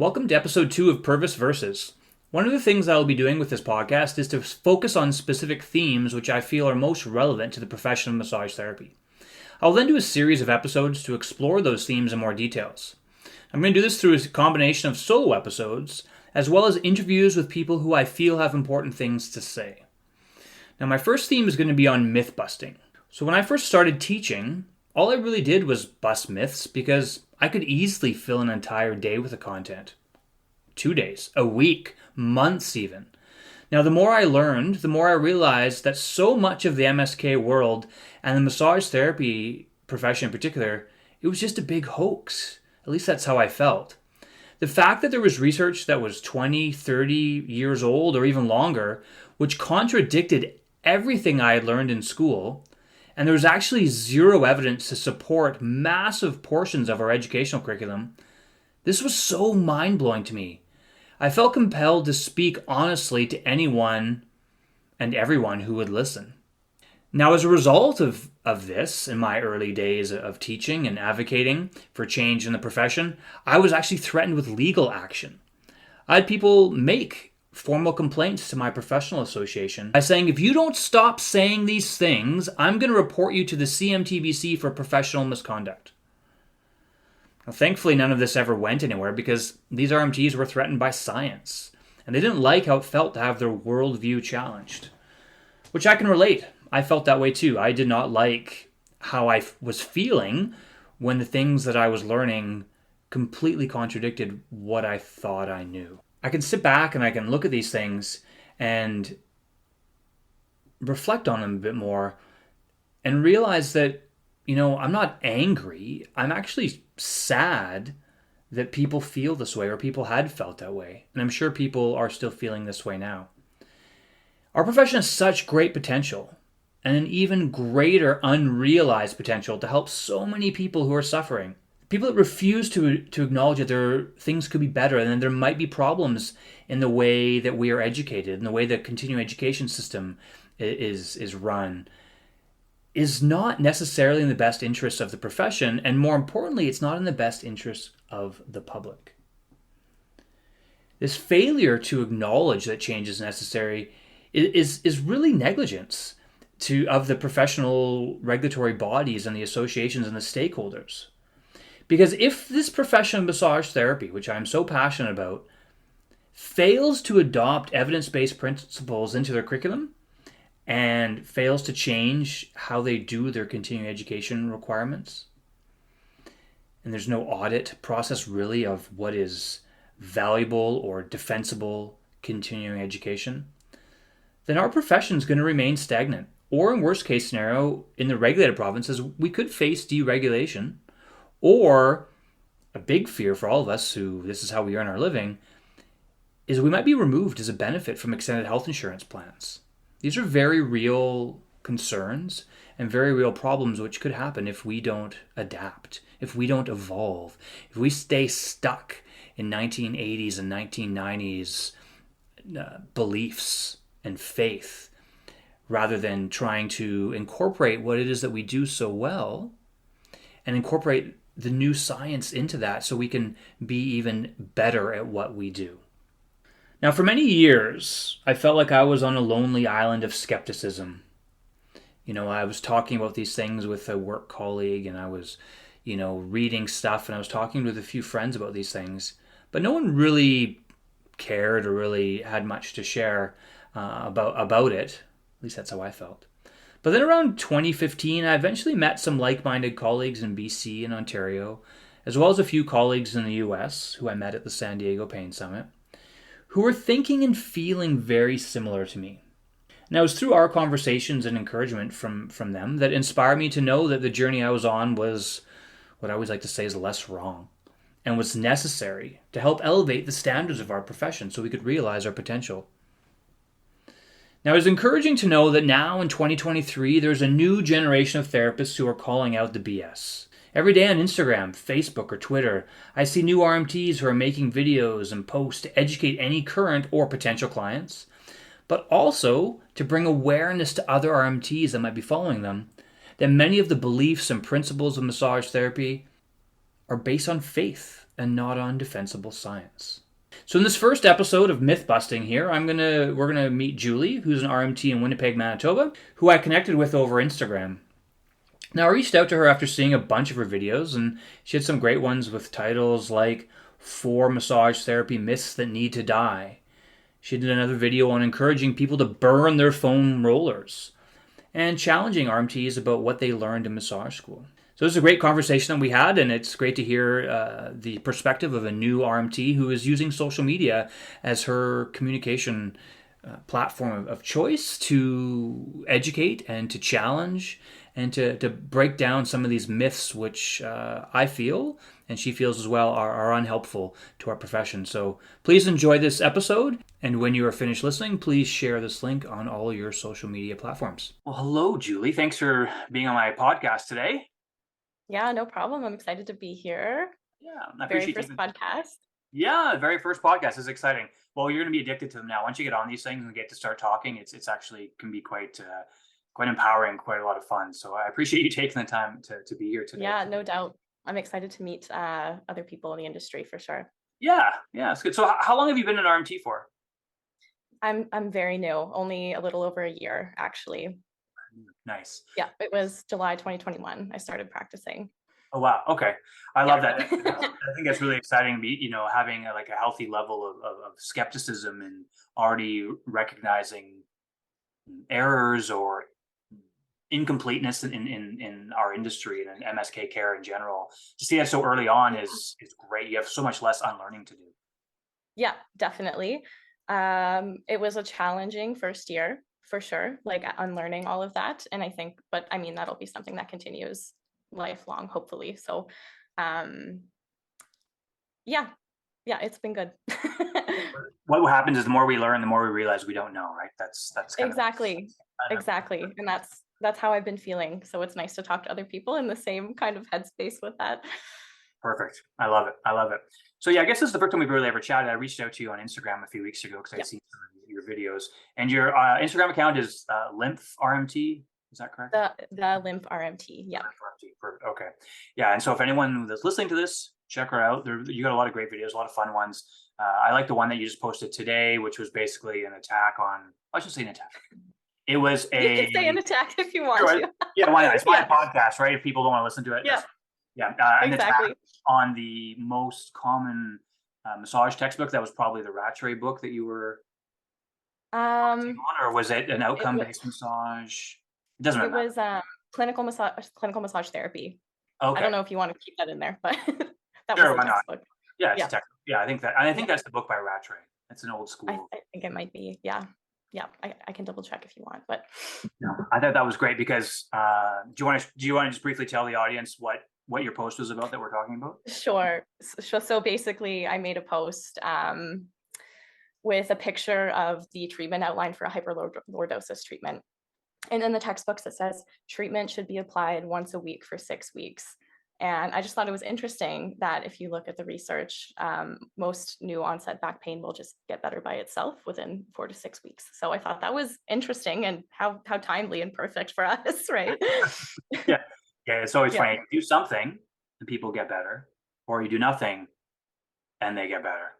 Welcome to episode 2 of Purvis Versus. One of the things I will be doing with this podcast is to focus on specific themes which I feel are most relevant to the profession of massage therapy. I will then do a series of episodes to explore those themes in more details. I'm going to do this through a combination of solo episodes, as well as interviews with people who I feel have important things to say. Now, my first theme is going to be on myth-busting. So when I first started teaching, all I really did was bust myths because I could easily fill an entire day with the content. 2 days, a week, months even. Now, the more I learned, the more I realized that so much of the MSK world and the massage therapy profession in particular, it was just a big hoax. At least that's how I felt. The fact that there was research that was 20, 30 years old or even longer, which contradicted everything I had learned in school, and there was actually zero evidence to support massive portions of our educational curriculum, this was so mind-blowing to me. I felt compelled to speak honestly to anyone and everyone who would listen. Now, as a result of this, in my early days of teaching and advocating for change in the profession, I was actually threatened with legal action. I had people make formal complaints to my professional association by saying, if you don't stop saying these things, I'm going to report you to the CMTBC for professional misconduct. Now, thankfully, none of this ever went anywhere because these RMTs were threatened by science, and they didn't like how it felt to have their worldview challenged, which I can relate. I felt that way too. I did not like how I was feeling when the things that I was learning completely contradicted what I thought I knew. I can sit back and I can look at these things and reflect on them a bit more and realize that, I'm not angry. I'm actually sad that people feel this way or people had felt that way. And I'm sure people are still feeling this way now. Our profession has such great potential and an even greater unrealized potential to help so many people who are suffering. People that refuse to acknowledge that things could be better and that there might be problems in the way that we are educated, in the way the continuing education system is run, is not necessarily in the best interest of the profession, and more importantly, it's not in the best interest of the public. This failure to acknowledge that change is necessary is really negligence of the professional regulatory bodies and the associations and the stakeholders. Because if this profession of massage therapy, which I'm so passionate about, fails to adopt evidence-based principles into their curriculum and fails to change how they do their continuing education requirements, and there's no audit process really of what is valuable or defensible continuing education, then our profession is going to remain stagnant. Or in worst case scenario, in the regulated provinces, we could face deregulation. Or a big fear for all of us who this is how we earn our living is we might be removed as a benefit from extended health insurance plans. These are very real concerns and very real problems which could happen if we don't adapt, if we don't evolve, if we stay stuck in 1980s and 1990s beliefs and faith rather than trying to incorporate what it is that we do so well and incorporate the new science into that so we can be even better at what we do. Now, for many years, I felt like I was on a lonely island of skepticism. I was talking about these things with a work colleague and I was, reading stuff and I was talking with a few friends about these things, but no one really cared or really had much to share about it. At least that's how I felt. But then around 2015, I eventually met some like-minded colleagues in BC and Ontario, as well as a few colleagues in the US who I met at the San Diego Pain Summit, who were thinking and feeling very similar to me. And it was through our conversations and encouragement from them that inspired me to know that the journey I was on was what I always like to say is less wrong and was necessary to help elevate the standards of our profession so we could realize our potential. Now, it's encouraging to know that now in 2023, there's a new generation of therapists who are calling out the BS. Every day on Instagram, Facebook, or Twitter, I see new RMTs who are making videos and posts to educate any current or potential clients, but also to bring awareness to other RMTs that might be following them, that many of the beliefs and principles of massage therapy are based on faith and not on defensible science. So in this first episode of Mythbusting here, we're gonna meet Julie, who's an RMT in Winnipeg, Manitoba, who I connected with over Instagram. Now I reached out to her after seeing a bunch of her videos, and she had some great ones with titles like 4 Massage Therapy Myths That Need to Die. She did another video on encouraging people to burn their foam rollers and challenging RMTs about what they learned in massage school. So it was a great conversation that we had, and it's great to hear the perspective of a new RMT who is using social media as her communication platform of choice to educate and to challenge and to break down some of these myths which I feel and she feels as well are unhelpful to our profession. So please enjoy this episode, and when you are finished listening, please share this link on all your social media platforms. Well, hello, Julie. Thanks for being on my podcast today. Yeah, no problem. I'm excited to be here. Yeah, I Very appreciate first you. podcast. Yeah, very first podcast is exciting. Well, you're going to be addicted to them now. Once you get on these things and get to start talking, it's actually can be quite empowering, quite a lot of fun. So I appreciate you taking the time to be here today. Yeah, no doubt. I'm excited to meet other people in the industry for sure. Yeah, it's good. So how long have you been an RMT for? I'm very new, only a little over a year actually. Nice. Yeah, it was July 2021 I started practicing. Oh wow. Okay, I love that. I Yeah. think that's really exciting. Having like a healthy level of skepticism and already recognizing errors or incompleteness in our industry and in MSK care in general. To see that so early on is great. You have so much less unlearning to do. Yeah, definitely. It was a challenging first year for sure, like unlearning all of that. And I think, but I mean, that'll be something that continues lifelong, hopefully. So, um, yeah, it's been good. What happens is the more we learn, the more we realize we don't know, right? That's kind Exactly. of Exactly. And that's how I've been feeling. So it's nice to talk to other people in the same kind of headspace with that. perfect. I love it. I love it. So yeah, I guess this is the first time we've really ever chatted. I reached out to you on Instagram a few weeks ago because I'd Yeah. seen some of your videos, and your Instagram account is lymph RMT. Is that correct? The lymph RMT. Yeah. Lymph RMT. Perfect. Okay. Yeah, and so if anyone that's listening to this, check her out. You got a lot of great videos, a lot of fun ones. I like the one that you just posted today, which was basically an attack on. I should say an attack. It was You can say an a attack if you want sure, to. yeah. Why not? It's my Yeah. podcast, right? If people don't want to listen to it, Yeah. yeah. An attack Exactly. on the most common massage textbook. That was probably the Rattray book that you were Um, on, or was it an it was outcome-based massage? It doesn't it really matter. was clinical massage therapy. I Okay, don't know if you want to keep that in there, but that was sure. the Why not? textbook. Yeah, it's a Yeah. textbook. Yeah, I think that. And I think Yeah. that's the book by Rattray. It's an old I, school. I think it might be. Yeah. Yeah. I can double check if you want, but No, I thought that was great because do you want to just briefly tell the audience what your post was about that we're talking about? sure. So basically I made a post with a picture of the treatment outline for a hyperlordosis treatment. And in the textbooks, it says treatment should be applied once a week for 6 weeks. And I just thought it was interesting that if you look at the research, most new onset back pain will just get better by itself within 4 to 6 weeks. So I thought that was interesting and how timely and perfect for us, right? Yeah, it's always Yeah, funny. You do something and people get better, or you do nothing and they get better.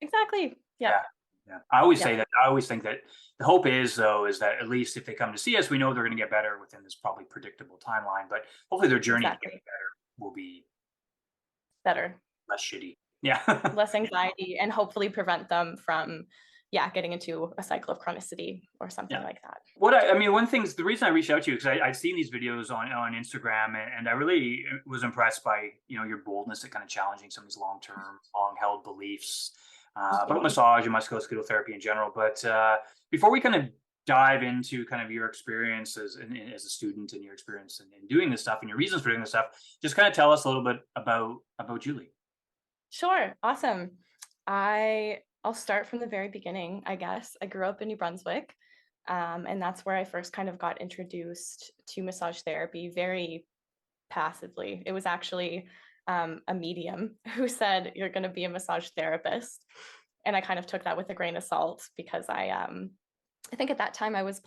exactly. Yeah, Yeah, yeah. I always yeah, say that. I always think that the hope is, though, is that at least if they come to see us, we know they're going to get better within this probably predictable timeline. But hopefully, their journey to getting exactly. better will be Better, less shitty. Yeah. less anxiety, and hopefully prevent them from, yeah, getting into a cycle of chronicity or something Yeah. like that. One thing's the reason I reached out to you because I'd seen these videos on Instagram and I really was impressed by your boldness at kind of challenging some of these long held beliefs about massage and musculoskeletal therapy in general. But before we kind of dive into kind of your experiences as a student and your experience in doing this stuff and your reasons for doing this stuff, just kind of tell us a little bit about Julie. Sure. Awesome. I'll start from the very beginning, I guess. I grew up in New Brunswick, and that's where I first kind of got introduced to massage therapy very passively. It was actually a medium who said, "You're going to be a massage therapist," and I kind of took that with a grain of salt because I think at that time I was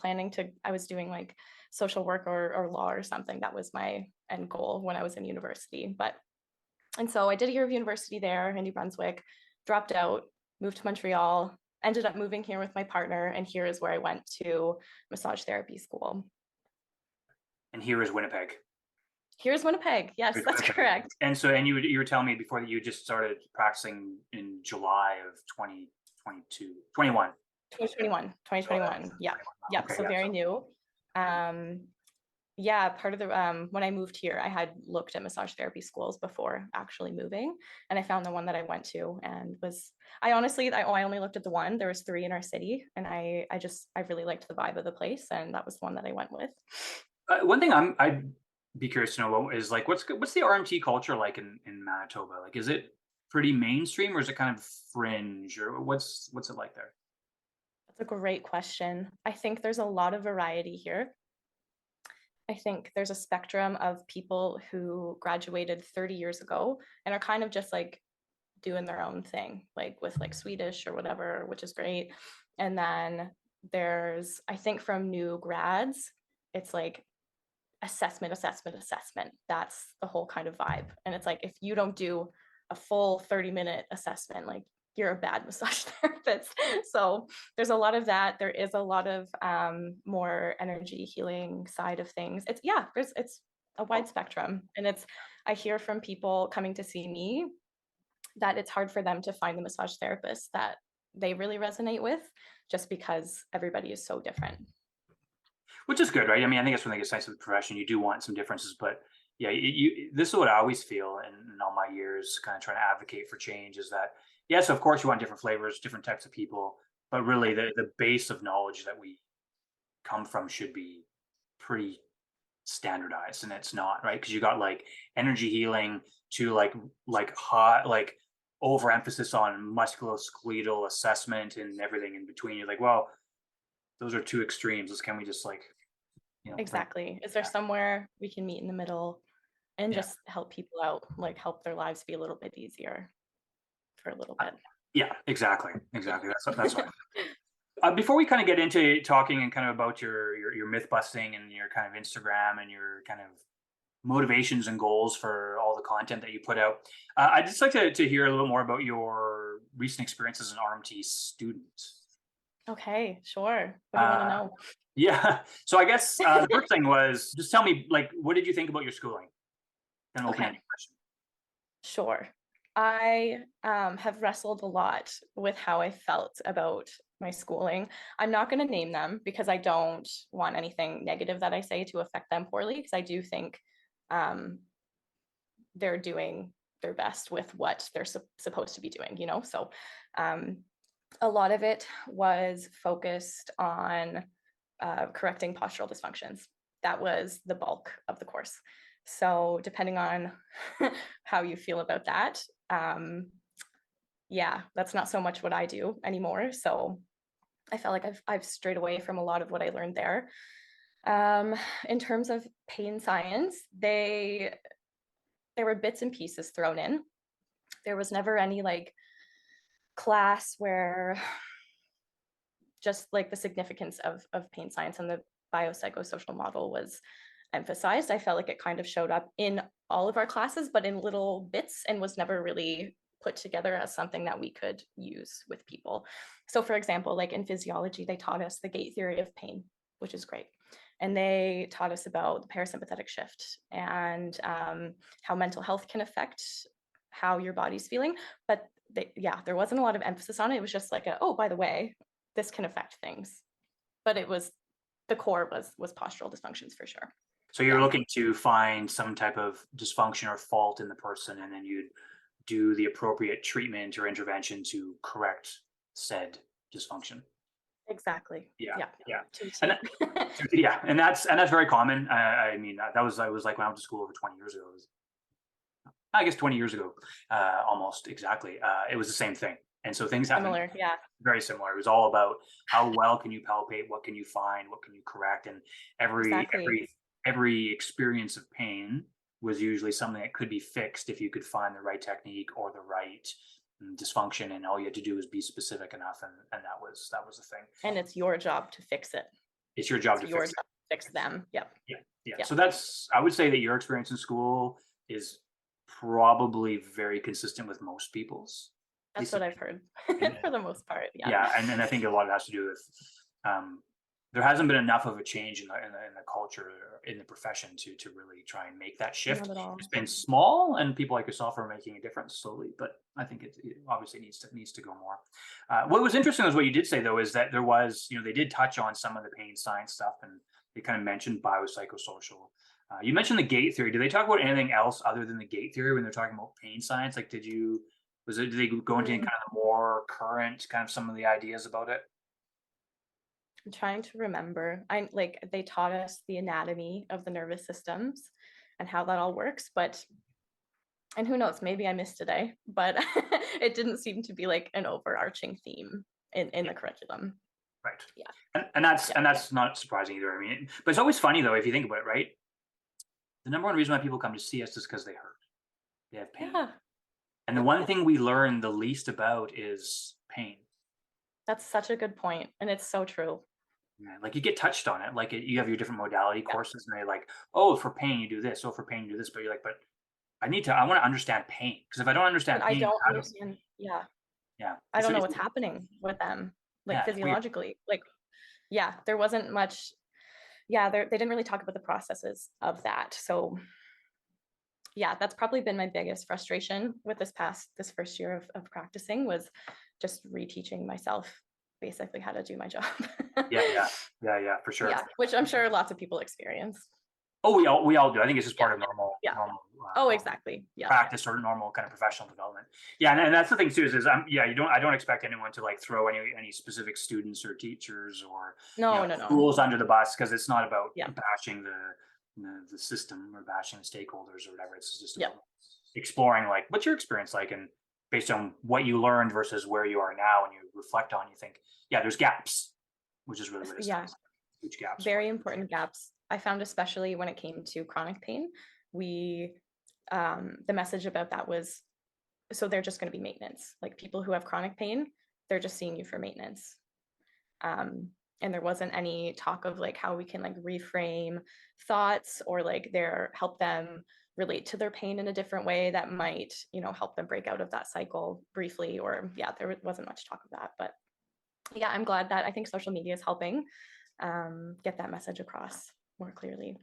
doing like social work or law or something. That was my end goal when I was in university, but And so I did a year of university there in New Brunswick, dropped out, moved to Montreal, ended up moving here with my partner. And here is where I went to massage therapy school. And here is Winnipeg. Here's Winnipeg. Yes, Here's that's Winnipeg. correct. And so, and you were telling me before that you just started practicing in July of 2022, 21. 2021. Yeah. Yep. Okay, So very new. Yeah, part of the when I moved here, I had looked at massage therapy schools before actually moving, and I found the one that I went to, and I honestly I only looked at the one. There was 3 in our city, and I really liked the vibe of the place, and that was the one that I went with. One thing I'd be curious to know is like what's the RMT culture like in Manitoba? Like, is it pretty mainstream, or is it kind of fringe, or what's it like there? That's a great question. I think there's a lot of variety here. I think there's a spectrum of people who graduated 30 years ago and are kind of just like doing their own thing, like with like Swedish or whatever, which is great. And then there's, I think from new grads, it's like assessment. That's the whole kind of vibe. And it's like, if you don't do a full 30-minute assessment, like you're a bad massage therapist. So there's a lot of that. There is a lot of more energy healing side of things. It's a wide spectrum. And I hear from people coming to see me that it's hard for them to find the massage therapist that they really resonate with, just because everybody is so different. Which is good, right? I mean, I think that's one thing that's nice of the profession. You do want some differences, but yeah, this is what I always feel in all my years, kind of trying to advocate for change, is that yes, of course, you want different flavors, different types of people, but really the base of knowledge that we come from should be pretty standardized, and it's not, right? Because you got like energy healing to like hot like overemphasis on musculoskeletal assessment and everything in between. You're like, well, those are two extremes. Can we just like, exactly. Is there somewhere we can meet in the middle and just help people out, like help their lives be a little bit easier for a little bit? Yeah, exactly. That's what. Before we kind of get into talking and kind of about your myth busting and your kind of Instagram and your kind of motivations and goals for all the content that you put out, I'd just like to hear a little more about your recent experience as an RMT student. Okay, sure. What do you want to know? Yeah. So I guess the first thing was just tell me, like, what did you think about your schooling? Kind of open-ended question. Sure. I have wrestled a lot with how I felt about my schooling. I'm not going to name them because I don't want anything negative that I say to affect them poorly, because I do think they're doing their best with what they're supposed to be doing, So a lot of it was focused on correcting postural dysfunctions. That was the bulk of the course. So depending on how you feel about that, that's not so much what I do anymore. So I felt like I've strayed away from a lot of what I learned there. In terms of pain science, there were bits and pieces thrown in. There was never any like class where just like the significance of pain science and the biopsychosocial model was emphasized. I felt like it kind of showed up in all of our classes, but in little bits, and was never really put together as something that we could use with people. So for example, like in physiology, they taught us the gate theory of pain, which is great. And they taught us about the parasympathetic shift and how mental health can affect how your body's feeling. But there wasn't a lot of emphasis on it. It was just like, oh, by the way, this can affect things. But the core was postural dysfunctions for sure. So you're looking to find some type of dysfunction or fault in the person, and then you'd do the appropriate treatment or intervention to correct said dysfunction. Exactly. Yeah. And and that's very common. I mean, I was like when I went to school over 20 years ago. I guess 20 years ago, almost exactly. It was the same thing. And so things happen very similar. It was all about how well can you palpate, what can you find, what can you correct, and every experience of pain was usually something that could be fixed if you could find the right technique or the right dysfunction, and all you had to do was be specific enough, and that was the thing. And it's your job to fix it. It's your job to fix them. Yep. Yeah. So I would say that your experience in school is probably very consistent with most people's, at That's least what I've heard opinion. for the most part. Yeah. Yeah, and I think a lot of it has to do with um, there hasn't been enough of a change in the culture in the profession to really try and make that shift. Not at It's all. been small, and people like yourself are making a difference slowly. But I think it obviously needs to go more. What was interesting is what you did say though is that there was they did touch on some of the pain science stuff, and they kind of mentioned biopsychosocial. You mentioned the gate theory. Do they talk about anything else other than the gate theory when they're talking about pain science? Like, did they go into any Mm, kind of the more current kind of some of the ideas about it? I'm trying to remember. I like they taught us the anatomy of the nervous systems and how that all works, but and who knows, maybe I missed today, but it didn't seem to be like an overarching theme in Yeah, the curriculum. right. Yeah. And Yeah. that's not surprising either. I mean, but it's always funny though if you think about it, right? The number one reason why people come to see us is because they hurt, they have pain, Yeah. and the one thing we learn the least about is pain. That's such a good point, and it's so true. Yeah, like you get touched on it, like you have your different modality Yeah. courses, and they're like, "Oh, for pain you do this. Oh, for pain you do this." But you're like, "But I want to understand pain because if I don't But understand I pain, don't how do understand. Yeah. yeah, I don't know what's happening with them, like yeah, it's weird." physiologically. Like, yeah, there wasn't much. Yeah, they didn't really talk about the processes of that. So yeah, that's probably been my biggest frustration with this first year of practicing was just reteaching myself basically how to do my job. Yeah, yeah, yeah, yeah, for sure. Yeah, which I'm sure lots of people experience. Oh, we all do. I think it's just Yeah, part of yeah. normal Oh, exactly. Yeah. practice or normal kind of professional development. Yeah, and that's the thing too is yeah, I don't expect anyone to like throw any specific students or teachers or No, no, no. schools under the bus because it's not about Yeah, bashing the system or bashing the stakeholders or whatever. It's just yeah, about exploring like what's your experience like and based on what you learned versus where you are now and you reflect on you think yeah there's gaps which is really what it yeah. says huge gaps for Very you. important gaps. I found especially when it came to chronic pain, we the message about that was so they're just going to be maintenance. Like people who have chronic pain, they're just seeing you for maintenance. And there wasn't any talk of like how we can like reframe thoughts or like their help them relate to their pain in a different way that might help them break out of that cycle briefly. Or yeah, there wasn't much talk of that. But yeah, I'm glad that I think social media is helping get that message across more clearly.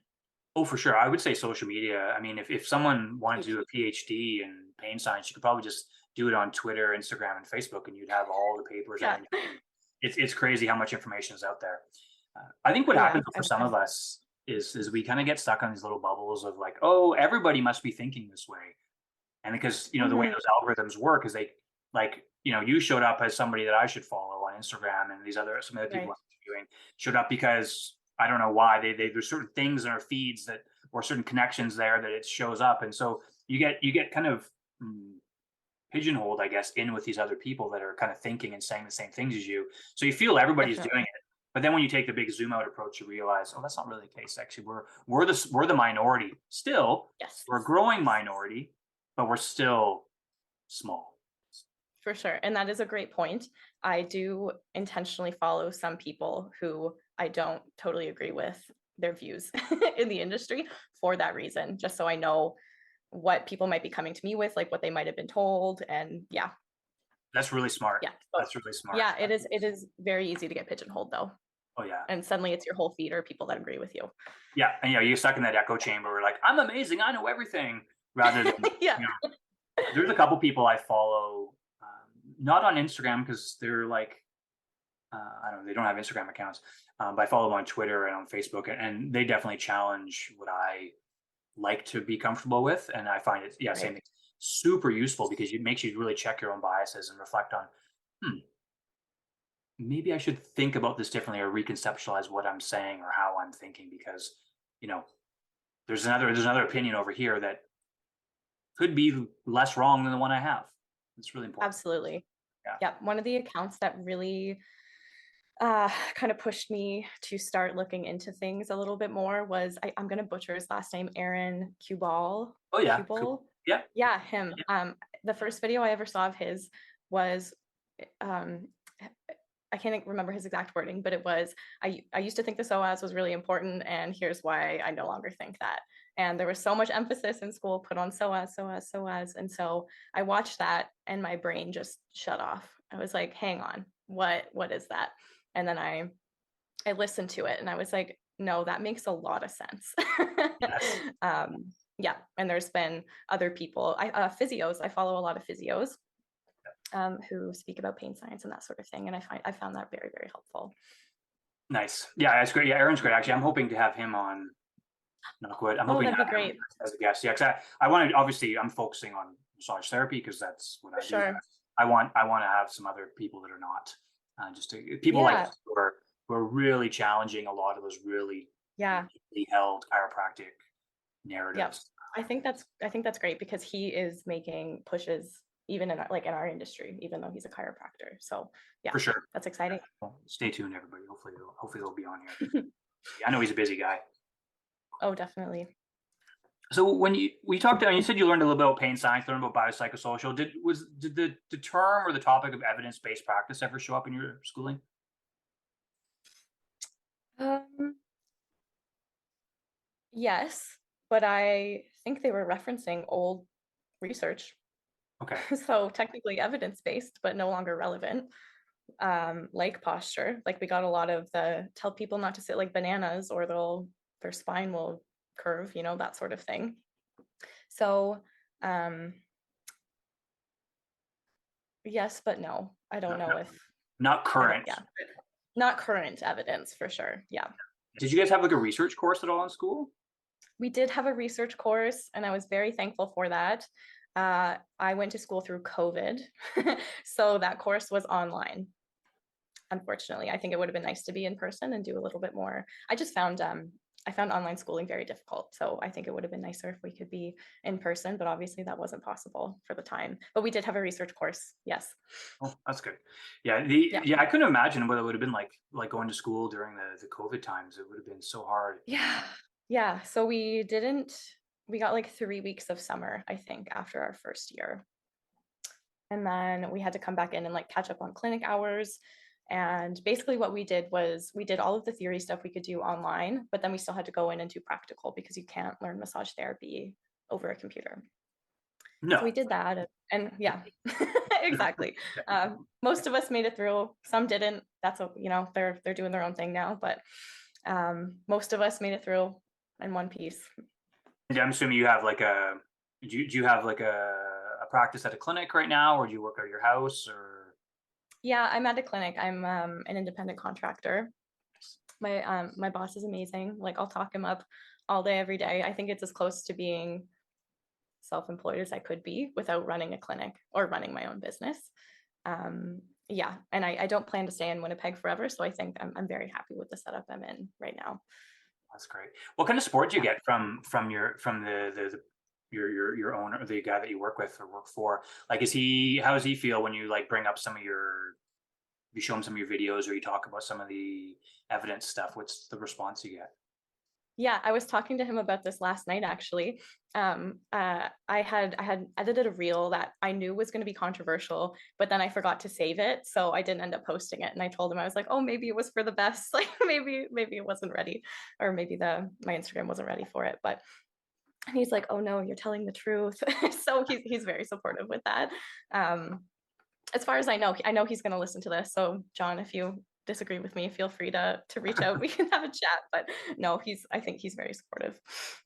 Oh, for sure. I would say social media. I mean, if someone wanted to Huge. do a PhD in pain science, you could probably just do it on Twitter, Instagram, and Facebook, and you'd have all the papers. Yeah. And it's crazy how much information is out there. I think what Yeah. happens for some of us is we kind of get stuck on these little bubbles of like, oh, everybody must be thinking this way, and because the way Mhm. those algorithms work is they like you showed up as somebody that I should follow on Instagram, and some other people Right. I'm interviewing showed up because I don't know why there's certain things in our feeds that or certain connections there that it shows up, and so you get kind of pigeonholed, I guess, in with these other people that are kind of thinking and saying the same things as you. So you feel everybody's doing Definitely. it, but then when you take the big zoom out approach, you realize, oh, that's not really the case. Actually, we're the minority. Still, Yes. we're a growing minority, but we're still small. For sure. And that is a great point. I do intentionally follow some people who I don't totally agree with their views in the industry for that reason, just so I know what people might be coming to me with, like what they might have been told. And yeah, That's really smart. yeah. So, That's really smart. yeah, it is very easy to get pigeonholed though. Oh yeah, And suddenly it's your whole feed or people that agree with you. yeah, and you're stuck in that echo chamber where like I'm amazing, I know everything, rather than Yeah. there's a couple people I follow, not on Instagram because they're like I don't know, they don't have Instagram accounts, but I follow them on Twitter and on Facebook, and they definitely challenge what I like to be comfortable with, and I find it, yeah, same Right. thing, super useful because it makes you really check your own biases and reflect on, hmm, maybe I should think about this differently or reconceptualize what I'm saying or how I'm thinking because you know there's another opinion over here that could be less wrong than the one I have. It's really important. Absolutely. Yeah. Yeah. One of the accounts that really kind of pushed me to start looking into things a little bit more was I'm gonna butcher his last name, Aaron Kubal. Oh yeah. Cool. Kubal. Yeah. Yeah, him. Yeah. The first video I ever saw of his was um I can't remember his exact wording, but it was I used to think the SOAS was really important, and here's why I no longer think that. And there was so much emphasis in school put on so as. And so I watched that and my brain just shut off. I was like, hang on, what is that? And then I listened to it and I was like, no, that makes a lot of sense. Yes. Yeah. And there's been other people, physios, I follow a lot of physios who speak about pain science and that sort of thing. And I found that very, very helpful. Nice. Yeah, that's great. Yeah, Aaron's great. Actually, I'm hoping to have him on. Not good. I'm Oh, hoping to that'd be have him great. as a guest. Yeah, because I wanted, obviously I'm focusing on massage therapy because that's what For I do. sure. I want to have some other people that are not just people like Yeah. us who are really challenging a lot of those really Yeah. deeply held chiropractic Yep. narratives. I think that's great because he is making pushes even in in our industry, even though he's a chiropractor. So yeah, For sure. that's exciting. Well, stay tuned, everybody. Hopefully they'll be on here. I know he's a busy guy. Oh, definitely. So when we talked, and you said you learned a little bit about pain science, learned about biopsychosocial. Did the term or the topic of evidence based practice ever show up in your schooling? Um, yes, but I think they were referencing old research. Okay. So technically evidence-based, but no longer relevant. Like posture, like we got a lot of the tell people not to sit like bananas or their spine will curve, that sort of thing. So um, yes, but no. I don't Not, know not, if not I don't, current. yeah, not current evidence for sure. Yeah. Did you guys have like a research course at all in school? We did have a research course, and I was very thankful for that. I went to school through COVID, so that course was online. Unfortunately, I think it would have been nice to be in person and do a little bit more. I found online schooling very difficult, so I think it would have been nicer if we could be in person, but obviously that wasn't possible for the time. But we did have a research course, yes. Oh, that's good. Yeah, Yeah. I couldn't imagine what it would have been like going to school during the COVID times. It would have been so hard. Yeah. Yeah. So we got like 3 weeks of summer, I think, after our first year. And then we had to come back in and like catch up on clinic hours. And basically what we did was we did all of the theory stuff we could do online, but then we still had to go in and do practical because you can't learn massage therapy over a computer. So No. we did that and yeah, exactly. Most of us made it through. Some didn't. That's they're doing their own thing now, but most of us made it through in one piece. And I'm assuming you have like do you have like a practice at a clinic right now, or do you work at your house, or? Yeah, I'm at a clinic. I'm an independent contractor. My boss is amazing. Like I'll talk him up all day, every day. I think it's as close to being self-employed as I could be without running a clinic or running my own business. Yeah, and I don't plan to stay in Winnipeg forever, so I think I'm very happy with the setup I'm in right now. That's great. What kind of support do you Yeah. get from your owner, the guy that you work with or work for? Like, how does he feel when you like bring up you show him some of your videos or you talk about some of the evidence stuff? What's the response you get? Yeah, I was talking to him about this last night actually. I had edited a reel that I knew was going to be controversial, but then I forgot to save it, so I didn't end up posting it. And I told him I was like, "Oh, maybe it was for the best. Like maybe it wasn't ready, or maybe my Instagram wasn't ready for it." But he's like, "Oh no, you're telling the truth." So he's very supportive with that. As far as I know he's going to listen to this. So John, if you disagree with me, feel free to reach out. We can have a chat. But no, I think he's very supportive.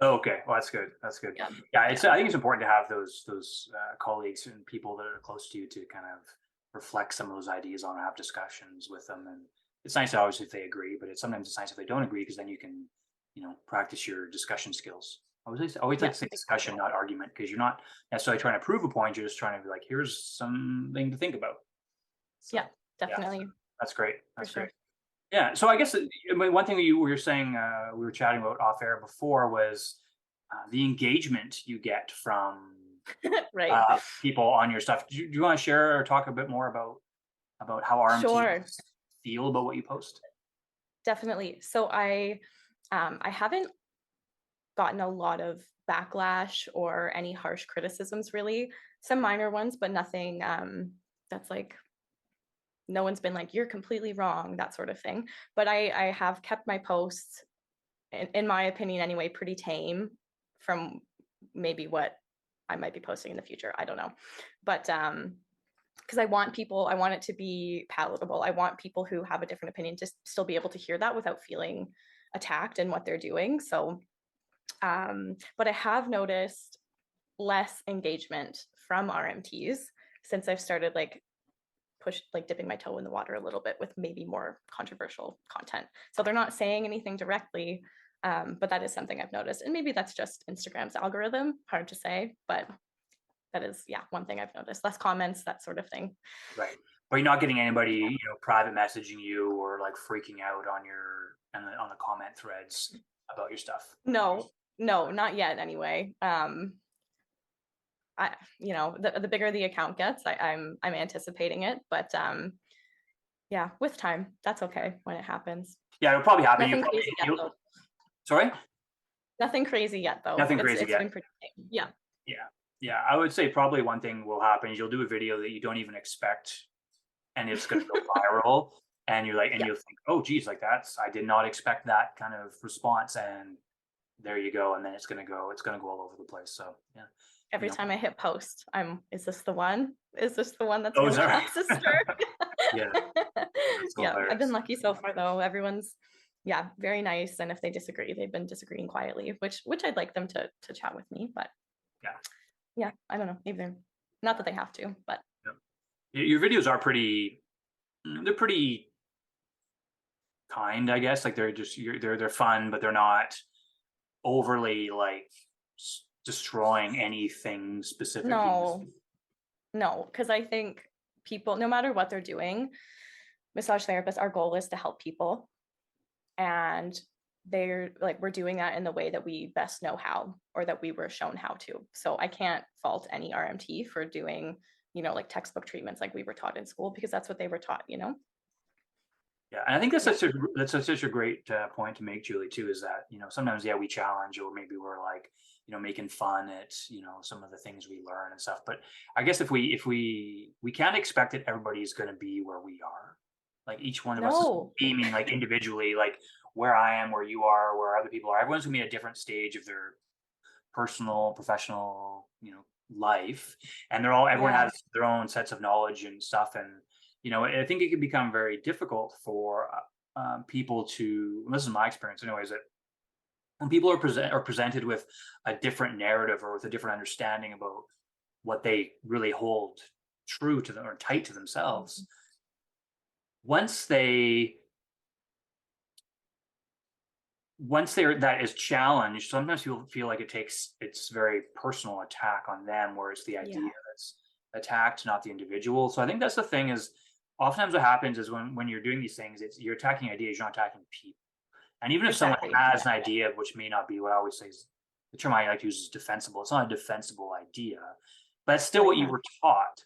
Oh, okay, well that's good. That's good. Yeah. Yeah, Yeah. I think it's important to have those colleagues and people that are close to you to kind of reflect some of those ideas on, have discussions with them. And it's nice, obviously, if they agree, but sometimes it's nice if they don't agree because then you can practice your discussion skills. I always like Yeah. to say discussion, Exactly. not argument, because you're not necessarily trying to prove a point. You're just trying to be like, here's something to think about. So Yeah, yeah, definitely. that's great. For That's great. sure. Yeah. So I guess one thing you were saying, we were chatting about off air before, was the engagement you get from Right. people on your stuff. Do you want to share or talk a bit more about how Sure. RMTs feel about what you post? Definitely. So I haven't gotten a lot of backlash or any harsh criticisms really. Some minor ones, but nothing that's like no one's been like, you're completely wrong, that sort of thing. But I have kept my posts, in my opinion anyway, pretty tame from maybe what I might be posting in the future. I don't know. But because I want it to be palatable. I want people who have a different opinion to still be able to hear that without feeling attacked in what they're doing. So, but I have noticed less engagement from RMTs since I've started dipping my toe in the water a little bit with maybe more controversial content. So they're not saying anything directly, but that is something I've noticed. And maybe that's just Instagram's algorithm, hard to say, but that is, one thing I've noticed. Less comments, that sort of thing. Right. But you're not getting anybody, private messaging you or like freaking out on on the comment threads about your stuff. No, not yet anyway. The bigger the account gets, I'm anticipating it, but with time, that's okay when it happens. Yeah, it'll probably happen. Nothing crazy yet, though. Sorry? Nothing crazy yet, though. Nothing crazy yet. Been pretty tame. Yeah. Yeah. Yeah. I would say probably one thing will happen is you'll do a video that you don't even expect and it's going to go viral. And you're like, and you'll think, oh, geez, like I did not expect that kind of response. And there you go. And then it's going to go all over the place. So, yeah. Every time I hit post, is this the one? Is this the one that's going to cause a stir? Yeah. I've been lucky so far, though. Everyone's, very nice. And if they disagree, they've been disagreeing quietly, which I'd like them to chat with me. But I don't know. Maybe not that they have to, but your videos are pretty kind, I guess. Like they're fun, but they're not overly like destroying anything specific. No, because I think people, no matter what they're doing, massage therapists, our goal is to help people. And we're doing that in the way that we best know how, or that we were shown how to. So I can't fault any RMT for doing, textbook treatments like we were taught in school, because that's what they were taught, Yeah, and I think that's such a great point to make, Julie, too, is that, sometimes, we challenge, or maybe we're like, making fun at, some of the things we learn and stuff. But I guess if we can't expect that everybody's going to be where we are. Like each one of us is aiming like individually, like where I am, where you are, where other people are. Everyone's going to be at a different stage of their personal, professional, life. And everyone has their own sets of knowledge and stuff. And, I think it can become very difficult for people to, and this is my experience anyways, that when people are presented with a different narrative or with a different understanding about what they really hold true to them or tight to themselves, once that is challenged, sometimes people feel like it's very personal attack on them, where it's the idea that's attacked, not the individual. So I think that's the thing, is oftentimes what happens is when you're doing these things, you're attacking ideas, you're not attacking people. And even if someone has an idea, which may not be, what I always say is, the term I like to use is defensible. It's not a defensible idea, but it's still what you were taught,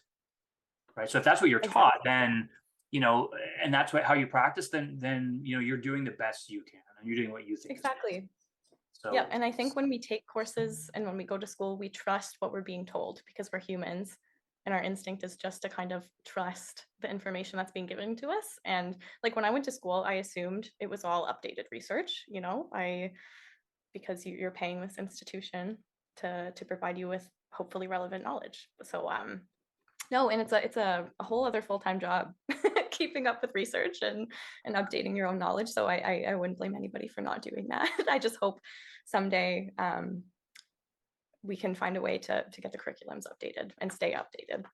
right? So if that's what you're taught, then, and that's how you practice, then, you're doing the best you can, and you're doing what you think. Exactly. So, and I think when we take courses and when we go to school, we trust what we're being told, because we're humans. And our instinct is just to kind of trust the information that's being given to us. And like when I went to school, I assumed it was all updated research, because you're paying this institution to provide you with hopefully relevant knowledge. So no, and it's a whole other full-time job keeping up with research and updating your own knowledge. So I wouldn't blame anybody for not doing that. I just hope someday we can find a way to get the curriculums updated and stay updated.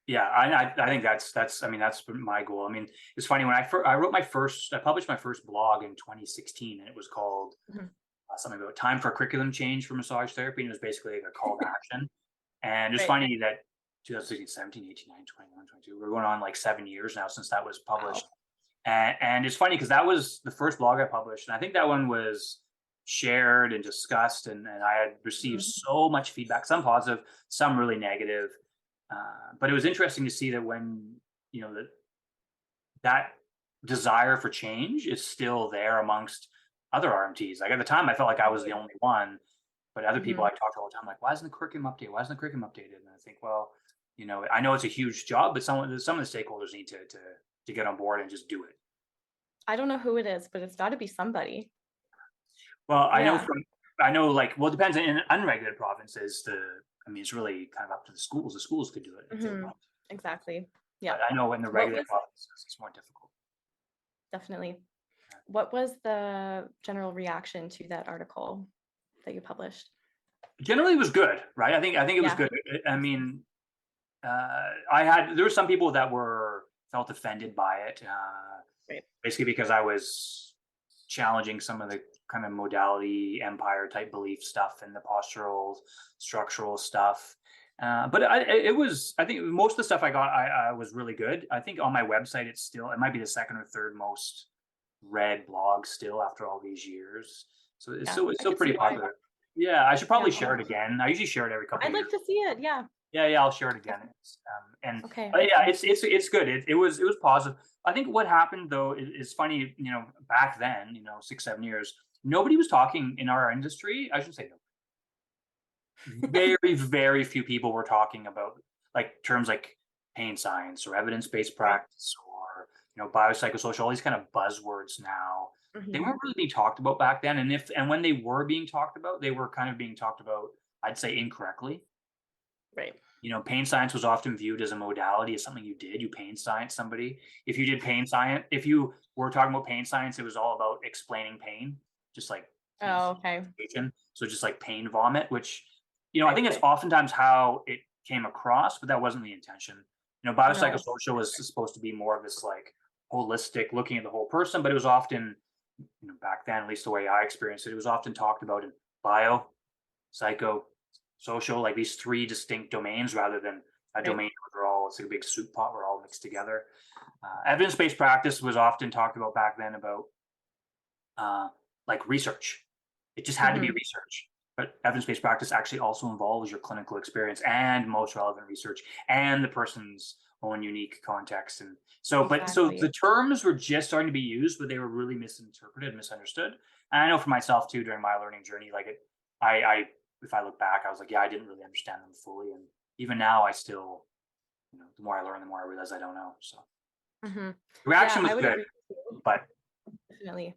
Yeah. I think that's my goal. I mean, it's funny, when I published my first blog in 2016, and it was called something about time for curriculum change for massage therapy. And it was basically like a call to action. And it's funny that 2016, 17, 18, 19, 21, 22, we're going on like 7 years now since that was published. Wow. And it's funny because that was the first blog I published. And I think that one was shared and discussed, and I had received so much feedback, some positive, some really negative. But it was interesting to see that when, that desire for change is still there amongst other RMTs. Like at the time, I felt like I was the only one, but other people I talked to all the time, like, why isn't the curriculum updated? Why isn't the curriculum updated? And I think, well, I know it's a huge job, but some of the stakeholders need to get on board and just do it. I don't know who it is, but it's got to be somebody. Well, I I know, like, well, it depends. In unregulated provinces, I mean, it's really kind of up to the schools. The schools could do it if they Hmm. want. Exactly. But Yeah. I know in the What regulated was provinces, it's more difficult. definitely, what was the general reaction to that article that you published? Generally, it was good, right? I think it was Yeah. good. I mean, I had there were some people that felt offended by it, Right. basically because I was challenging some of the kind of modality empire type belief stuff and the postural structural stuff. But it was, I think most of the stuff I was really good. I think on my website it might be the second or third most read blog still after all these years. So Yeah. it's I still could see pretty why. popular. Yeah, I should Yeah. probably share it again. I usually share it every couple I'd of years. like to see it. Yeah. Yeah, I'll share it again. And Okay. but yeah, Awesome. it's good. It was positive. I think what happened though is funny. Back then, 6 7 years, nobody was talking in our industry. I should say no. Very very few people were talking about like terms like pain science or evidence based Right. practice or biopsychosocial. All these kind of buzzwords now. They Hmm. weren't really being talked about back then. And when they were being talked about, they were kind of being talked about, I'd say, incorrectly. Right. Pain science was often viewed as a modality, as something you did. You pain science somebody. If you did pain science, if you were talking about pain science, it was all about explaining pain, just like Oh, okay. so just like pain vomit, which I Right. think it's oftentimes how it came across, but that wasn't the intention. No. Biopsychosocial was supposed to be more of this like holistic, looking at the whole person, but it was often, back then, at least the way I experienced it, it was often talked about in bio, psycho, social, like these three distinct domains rather than a Right. domain where it's like a big soup pot, we're all mixed together. Evidence-based practice was often talked about back then about uh, like research. It just had to be Hmm. research. But evidence-based practice actually also involves your clinical experience and most relevant research and the person's own unique context. And so Exactly. the terms were just starting to be used, but they were really misinterpreted, misunderstood. And I know for myself too, during my learning journey, like I if I look back, I was like, yeah, I didn't really understand them fully. And even now I still, the more I learn, the more I realize I don't know. So Hmm. the Yeah, reaction was I would good, agree with you. but Definitely.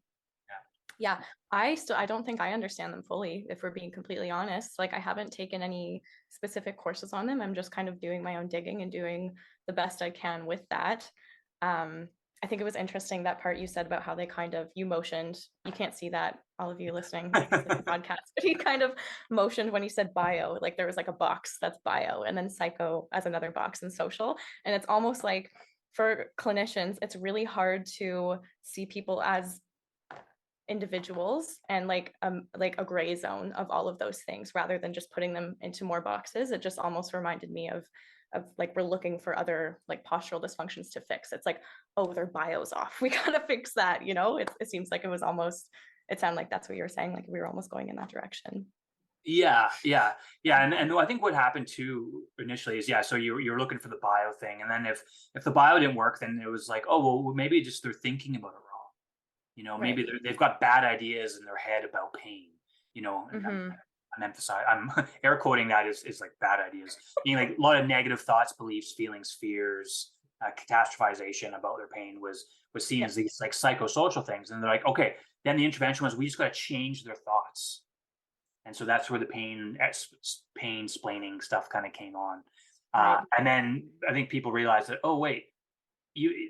yeah. Yeah, I don't think I understand them fully, if we're being completely honest. Like I haven't taken any specific courses on them. I'm just kind of doing my own digging and doing the best I can with that. Um, I think it was interesting that part you said about how they kind of you motioned. You can't see that, all of you listening to the podcast, but he kind of motioned when he said bio, like there was like a box that's bio, and then psycho as another box and social. And it's almost like for clinicians, it's really hard to see people as individuals and like a gray zone of all of those things rather than just putting them into more boxes. It just almost reminded me of like we're looking for other like postural dysfunctions to fix. It's like, oh, their bio's off, we gotta fix that. It seems like it sounded like that's what you were saying, like we were almost going in that direction. Yeah, yeah, yeah, and I think what happened too initially is, yeah. So you're looking for the bio thing, and then if the bio didn't work, then it was like, oh well, maybe just they're thinking about it wrong. Right. Maybe they've got bad ideas in their head about pain. And Mm-hmm. I'm air quoting that is like bad ideas, being like a lot of negative thoughts, beliefs, feelings, fears, catastrophization about their pain was seen Yeah. as these like psychosocial things, and they're like, okay, then the intervention was we just got to change their thoughts. And so that's where the pain splaining stuff kind of came on. Right. And then I think people realized that, oh wait,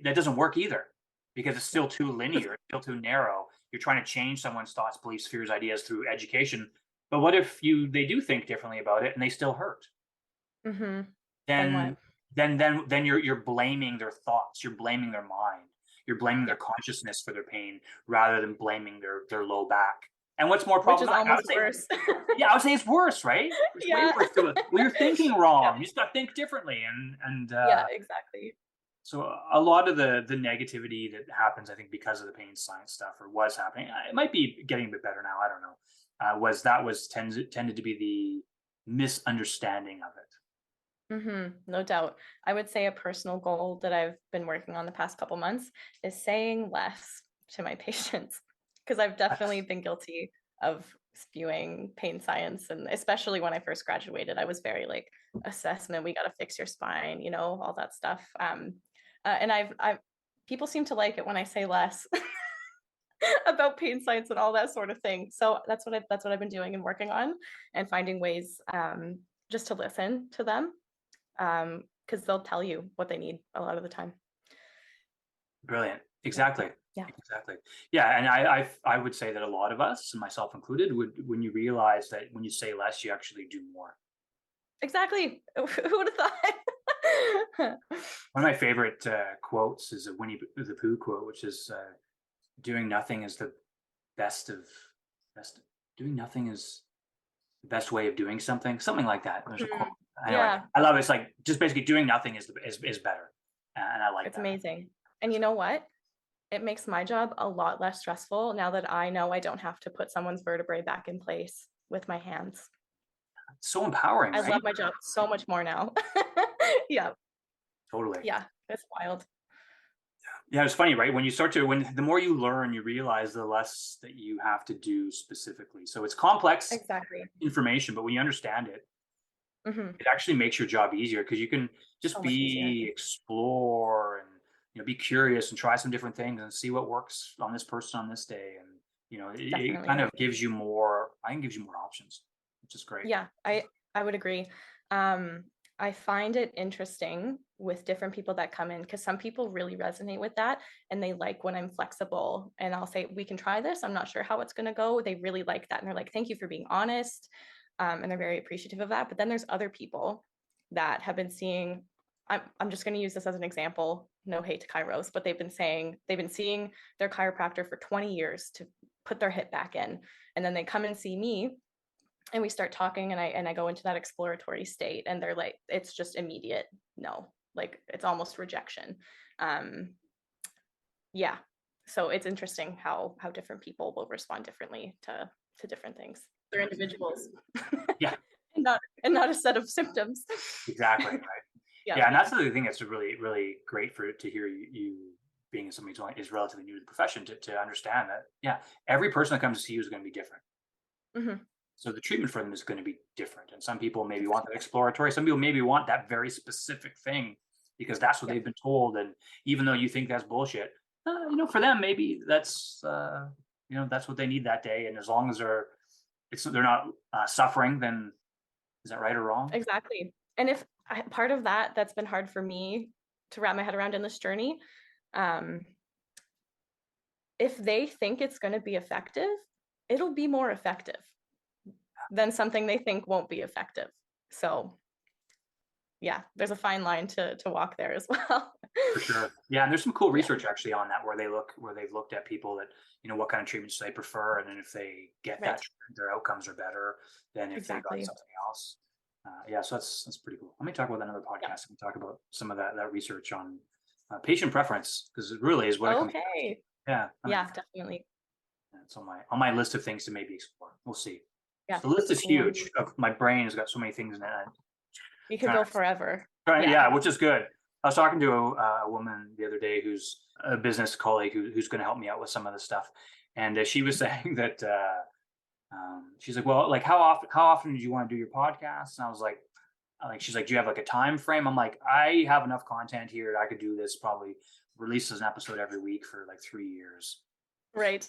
that doesn't work either, because it's Yeah. still too linear, it's still too narrow. You're trying to change someone's thoughts, beliefs, fears, ideas through education. But what if they do think differently about it and they still hurt? Mm-hmm. Then Then what? then you're blaming their thoughts, you're blaming their mind, you're blaming their Yeah. consciousness for their pain rather than blaming their low back. And what's more Which is problematic? I almost would say, worse. yeah, I would say it's worse, right? It's way Yeah. worse to it. Well, you're thinking Yeah. wrong. You just got to think differently, and Yeah, exactly. so a lot of the negativity that happens, I think, because of the pain science stuff, or was happening, it might be getting a bit better now. I don't know. Was tended to be the misunderstanding of it. No doubt. I would say a personal goal that I've been working on the past couple months is saying less to my patients, because I've definitely been guilty of spewing pain science. And especially when I first graduated, I was very like assessment, we got to fix your spine, all that stuff. And I've people seem to like it when I say less. about pain science and all that sort of thing. So that's what I've been doing and working on, and finding ways just to listen to them, because they'll tell you what they need a lot of the time. Brilliant. Exactly. Yeah. Exactly. Yeah. And I would say that a lot of us, and myself included, would, when you realize that when you say less, you actually do more. Exactly. Who would have thought? One of my favorite quotes is a Winnie the Pooh quote, which is doing nothing is the best of best. Doing nothing is the best way of doing something. Something like that. There's a quote. Anyway, Yeah, I love it. It's like just basically doing nothing is better. And I like it's that. amazing. And you know what? It makes my job a lot less stressful now that I know I don't have to put someone's vertebrae back in place with my hands. It's so empowering, I right? love my job so much more now. Yeah, Totally. yeah, it's wild. Yeah, it's funny, right? When you start to, when the more you learn, you realize the less that you have to do specifically. So it's complex Exactly. information, but when you understand it, Hmm. it actually makes your job easier because you can just So much easier. explore and be curious and try some different things and see what works on this person on this day. And it kind Definitely. of gives you more. I think gives you more options, which is great. Yeah, I would agree. I find it interesting with different people that come in, because some people really resonate with that and they like when I'm flexible and I'll say, we can try this. I'm not sure how it's going to go. They really like that. And they're like, thank you for being honest. And they're very appreciative of that. But then there's other people that have been seeing, I'm just going to use this as an example. No hate to chiros, but they've been seeing their chiropractor for 20 years to put their hip back in. And then they come and see me and we start talking, and I go into that exploratory state, and they're like, it's just immediate no, like it's almost rejection. um yeah, so it's interesting how different people will respond differently to different things. They're individuals. Yeah, And not a set of symptoms. exactly. Right. Yeah. Yeah, and that's the thing that's really, really great for to hear you being somebody who is relatively new to the profession to understand that, yeah, every person that comes to see you is going to be different. Hmm. So the treatment for them is going to be different. And some people maybe want that exploratory. Some people maybe want that very specific thing because that's what Yep. they've been told. And even though you think that's bullshit, for them maybe that's what they need that day. And as long as they're not suffering, then is that right or wrong? Exactly. And if part of that's been hard for me to wrap my head around in this journey, um if they think it's going to be effective, it'll be more effective than something they think won't be effective. So yeah, there's a fine line to walk there as well. For sure. Yeah, and there's some cool Yeah, research actually on that where they've looked at people that, what kind of treatments they prefer, and then if they get that right. treatment, their outcomes are better than if they got Exactly. something else. Yeah, so that's pretty cool. Let me talk about that another Yeah. podcast. We talk about some of that research on patient preference because it really is what it comes down to. Okay. Yeah, I mean, Yeah, definitely. it's on my list of things to maybe explore. We'll see. Yeah. So the list is Cool. huge. My brain has got so many things in it. You could Trying go forever. Right, Yeah. yeah, which is good. I was talking to a woman the other day who's a business colleague who's going to help me out with some of this stuff, and she was saying that she's like, well, like how often do you want to do your podcast? And I was like, she's like, do you have like a time frame? I'm like, I have enough content here that I could do this probably release an episode every week for like 3 years. Right.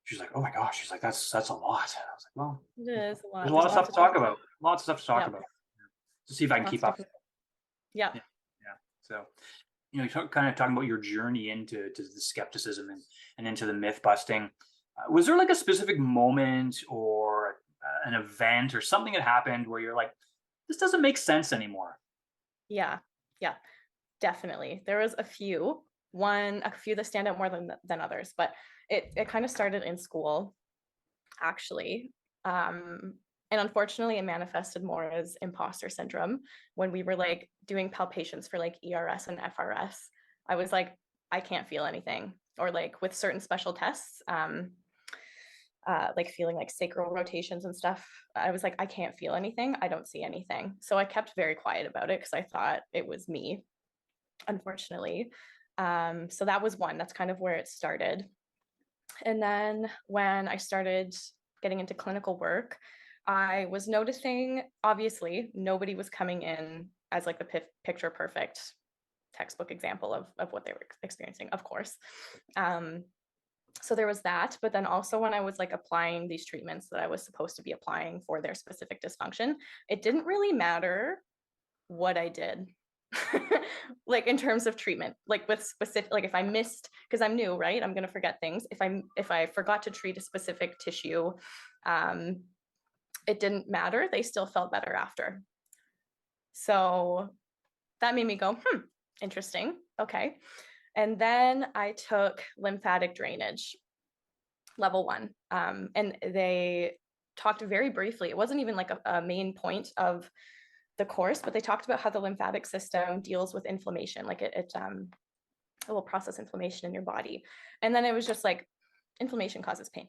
She's like, oh my gosh, she's like, that's a lot. I was like, well, It is a lot. there's a There's lot a of lot stuff to to talk talk about. about. Lots of stuff to talk Yeah. about. To see if I can Lots keep of up. different. Yeah. Yeah, yeah. So, kind of talking about your journey into the skepticism and into the myth busting. Was there like a specific moment or an event or something that happened where you're like, this doesn't make sense anymore? Yeah. Yeah. Definitely. There was a few that stand out more than others, but it kind of started in school, actually. And unfortunately, it manifested more as imposter syndrome when we were like doing palpations for like ERS and FRS. I was like, I can't feel anything. Or like with certain special tests, like feeling like sacral rotations and stuff, I was like, I can't feel anything. I don't see anything. So I kept very quiet about it because I thought it was me, unfortunately. So that was one. That's kind of where it started. And then when I started getting into clinical work, I was noticing, obviously, nobody was coming in as like the picture perfect textbook example of what they were experiencing, of course. So there was that, but then also when I was like applying these treatments that I was supposed to be applying for their specific dysfunction, it didn't really matter what I did. Like in terms of treatment, like with specific, like if I missed, because I'm new, right? I'm going to forget things. If I forgot to treat a specific tissue, um, it didn't matter. They still felt better after. So that made me go, interesting. Okay. And then I took lymphatic drainage level 1. And they talked very briefly. It wasn't even like a main point of the course, but they talked about how the lymphatic system deals with inflammation. Like it will process inflammation in your body. And then it was just like inflammation causes pain.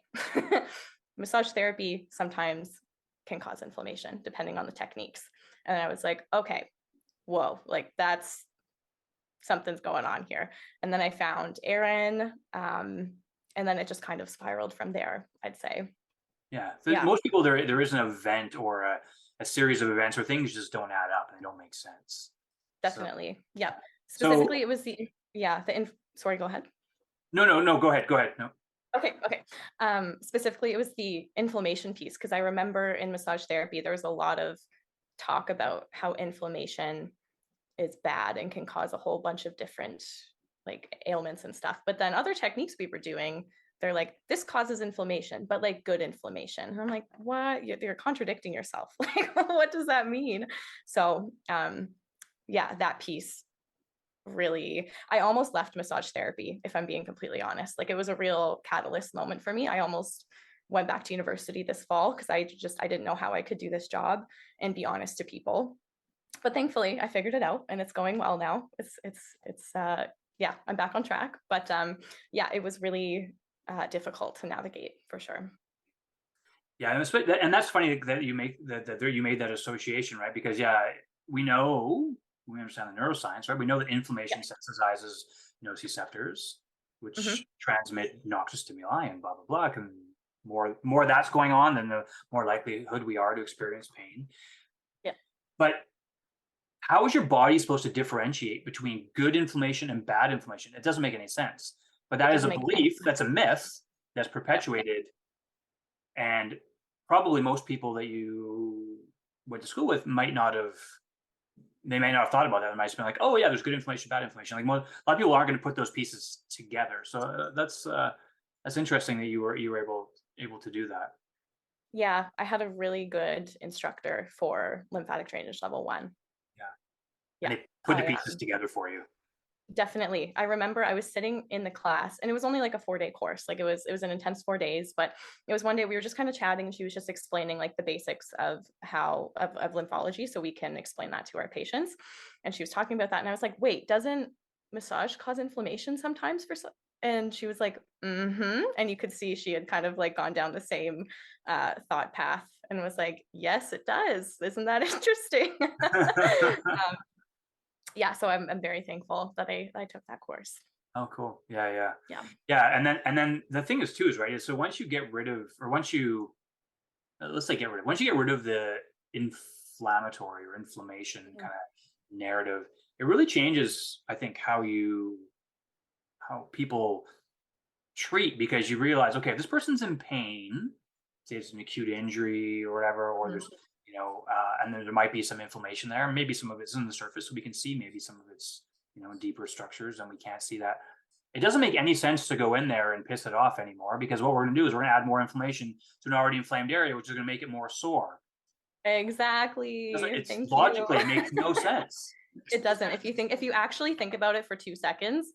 Massage therapy sometimes can cause inflammation depending on the techniques. And I was like, okay, whoa, like that's something's going on here. And then I found Aaron, and then it just kind of spiraled from there, I'd say. Yeah. Yeah, Most people, there is an event or a series of events where things just don't add up and they don't make sense. So, definitely. Yeah. so Specifically, it was sorry, go ahead. no. Go ahead. Go ahead. No. Okay. Specifically, it was the inflammation piece because I remember in massage therapy, there was a lot of talk about how inflammation is bad and can cause a whole bunch of different like ailments and stuff. But then other techniques we were doing, they're like, this causes inflammation, but like good inflammation. And I'm like, what? You're contradicting yourself. Like, what does that mean? So, yeah, that piece really, I almost left massage therapy, if I'm being completely honest. Like, it was a real catalyst moment for me. I almost went back to university this fall because I didn't know how I could do this job and be honest to people. But thankfully I figured it out and it's going well now. It's yeah, I'm back on track. But yeah, it was really difficult to navigate for sure. Yeah, and that's funny that you make that you made that association, right? Because we know we understand the neuroscience, right? We know that inflammation Yeah. sensitizes nociceptors, Mm-hmm. which transmit noxious stimuli, and blah blah blah. And more that's going on, then the more likelihood we are to experience pain. Yeah. But how is your body supposed to differentiate between good inflammation and bad inflammation? It doesn't make any sense. But It that is doesn't a make any belief. sense. That's a myth that's Yep. perpetuated, and probably most people that you went to school with might not have. They may not have thought about that. They might have been like, "Oh yeah, there's good inflammation, bad inflammation." Like a lot of people aren't going to put those pieces together. So that's interesting that you were able to do that. Yeah, I had a really good instructor for lymphatic drainage level 1. Yeah, and Yeah. they put the I pieces together for you. Definitely. I remember I was sitting in the class and it was only like a 4-day course. Like it was an intense 4 days, but it was one day we were just kind of chatting and she was just explaining like the basics of of lymphology so we can explain that to our patients. And she was talking about that and I was like, "Wait, doesn't massage cause inflammation sometimes for and she was like, "Mm-hmm." And you could see she had kind of like gone down the same thought path and was like, "Yes, it does. Isn't that interesting?" um, yeah, so I'm very thankful that I took that course. Oh, cool. Yeah. Yeah. Yeah, and then the thing is too is right. Is so once you get rid of, or once you let's say once you get rid of the inflammatory or inflammation Mhm. kind of narrative, it really changes, I think, how people treat, because you realize, okay, if this person's in pain, say it's an acute injury or whatever, or there's Mhm. and there might be some inflammation there. Maybe some of it's in the surface, so we can see maybe some of it's deeper structures, and we can't see that. It doesn't make any sense to go in there and piss it off anymore, because what we're going to do is we're going to add more inflammation to an already inflamed area, which is going to make it more sore. Exactly. It's Thank you. logically, it makes no sense. It doesn't. If you actually think about it for 2 seconds,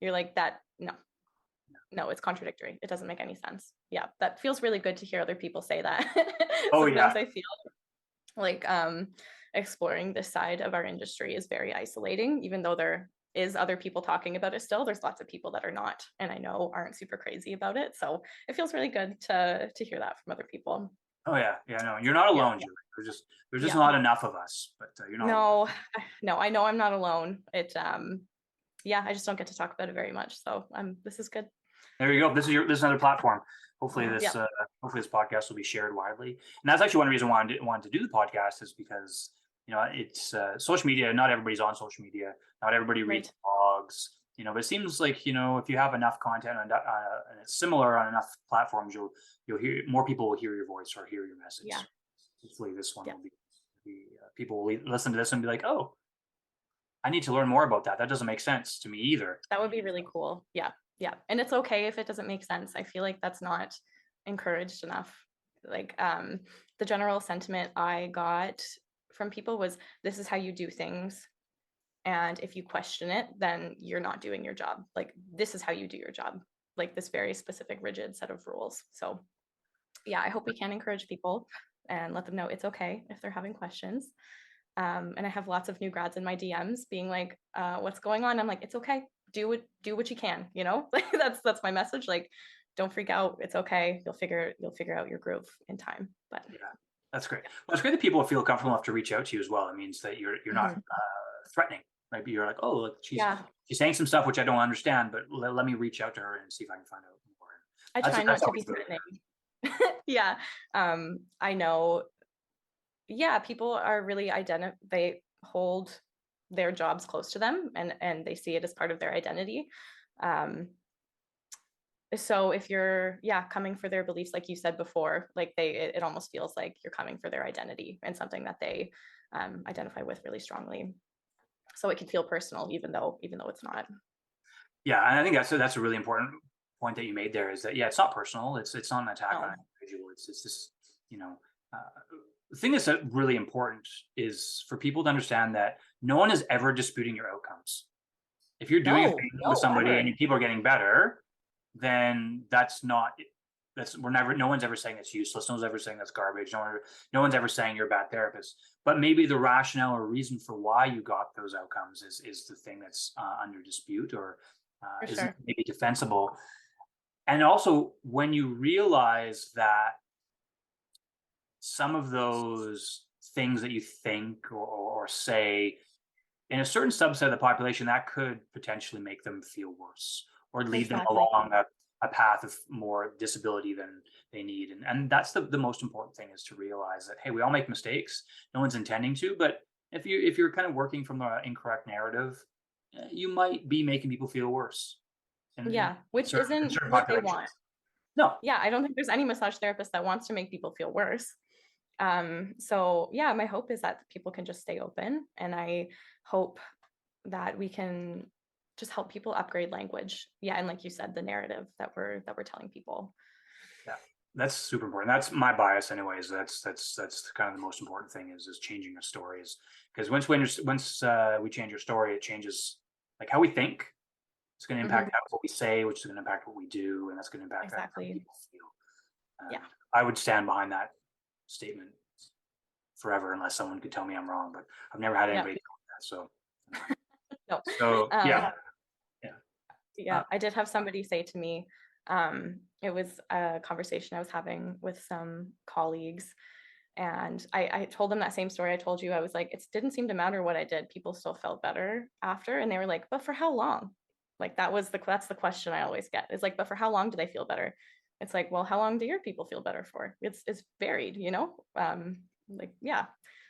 you're like that. No, no, it's contradictory. It doesn't make any sense. Yeah, that feels really good to hear other people say that. Oh Sometimes yeah. I feel like exploring this side of our industry is very isolating, even though there is other people talking about it still. There's lots of people that are not, and I know aren't super crazy about it. So it feels really good to hear that from other people. Oh yeah. No, you're not Yeah. alone, Julie. There's just Yeah. not enough of us, but you're not alone. No, no, I know I'm not alone. Yeah, I just don't get to talk about it very much. So this is good. There you go. This is another platform. Hopefully Yeah. hopefully this podcast will be shared widely. And that's actually one reason why I wanted to do the podcast, is because it's social media. Not everybody's on social media. Not everybody reads Right. blogs. But it seems like, if you have enough content and it's similar on enough platforms, you'll hear more people will hear your voice or hear your message. Yeah. So hopefully this one Yeah. will be people will listen to this and be like, oh, I need to learn more about that. That doesn't make sense to me either. That would be really cool. Yeah. Yeah. And it's okay if it doesn't make sense. I feel like that's not encouraged enough. Like the general sentiment I got from people was, this is how you do things. And if you question it, then you're not doing your job. Like, this is how you do your job, like this very specific, rigid set of rules. So yeah, I hope we can encourage people and let them know it's okay if they're having questions. And I have lots of new grads in my DMs being like, what's going on? I'm like, it's okay. Do what you can, like that's my message. Like, don't freak out. It's okay. You'll figure out your groove in time. But yeah, that's great. Well, it's great that people feel comfortable enough to reach out to you as well. It means that you're not threatening. Maybe you're like, oh, look, she's saying some stuff which I don't understand, but let me reach out to her and see if I can find out more. I try not to be threatening. Yeah. I know. Yeah, people are really they hold their jobs close to them and they see it as part of their identity. So if you're coming for their beliefs, like you said before, like it almost feels like you're coming for their identity and something that they identify with really strongly. So it can feel personal, even though it's not. Yeah, and I think that's a really important point that you made there. Is that it's not personal. It's not an attack on an individual. It's this the thing that's really important is for people to understand that no one is ever disputing your outcomes. If you're doing a thing with somebody and people are getting better, then no one's ever saying it's useless. No one's ever saying that's garbage. No one's ever saying you're a bad therapist. But maybe the rationale or reason for why you got those outcomes is the thing that's under dispute or is maybe defensible. And also, when you realize that some of those things that you think or say in a certain subset of the population, that could potentially make them feel worse or lead them along a path of more disability than they need. And that's the most important thing, is to realize that, hey, we all make mistakes. No one's intending to, but if you're kind of working from the incorrect narrative, you might be making people feel worse. Which isn't what they want. No. Yeah, I don't think there's any massage therapist that wants to make people feel worse. So yeah, my hope is that people can just stay open, and I hope that we can just help people upgrade language. Yeah, and like you said, the narrative that we're telling people. Yeah, that's super important. That's my bias, anyways. That's kind of the most important thing is changing our stories, because once we change our story, it changes like how we think. It's going to impact what we say, which is going to impact what we do, and that's going to impact how people feel. I would stand behind that statement forever, unless someone could tell me I'm wrong. But I've never had anybody tell me that. So, no. So I did have somebody say to me, it was a conversation I was having with some colleagues, and I told them that same story I told you. I was like, it didn't seem to matter what I did. People still felt better after. And they were like, but for how long? Like that's the question I always get, is like, but for how long do they feel better? It's like, well, how long do your people feel better for? It's varied,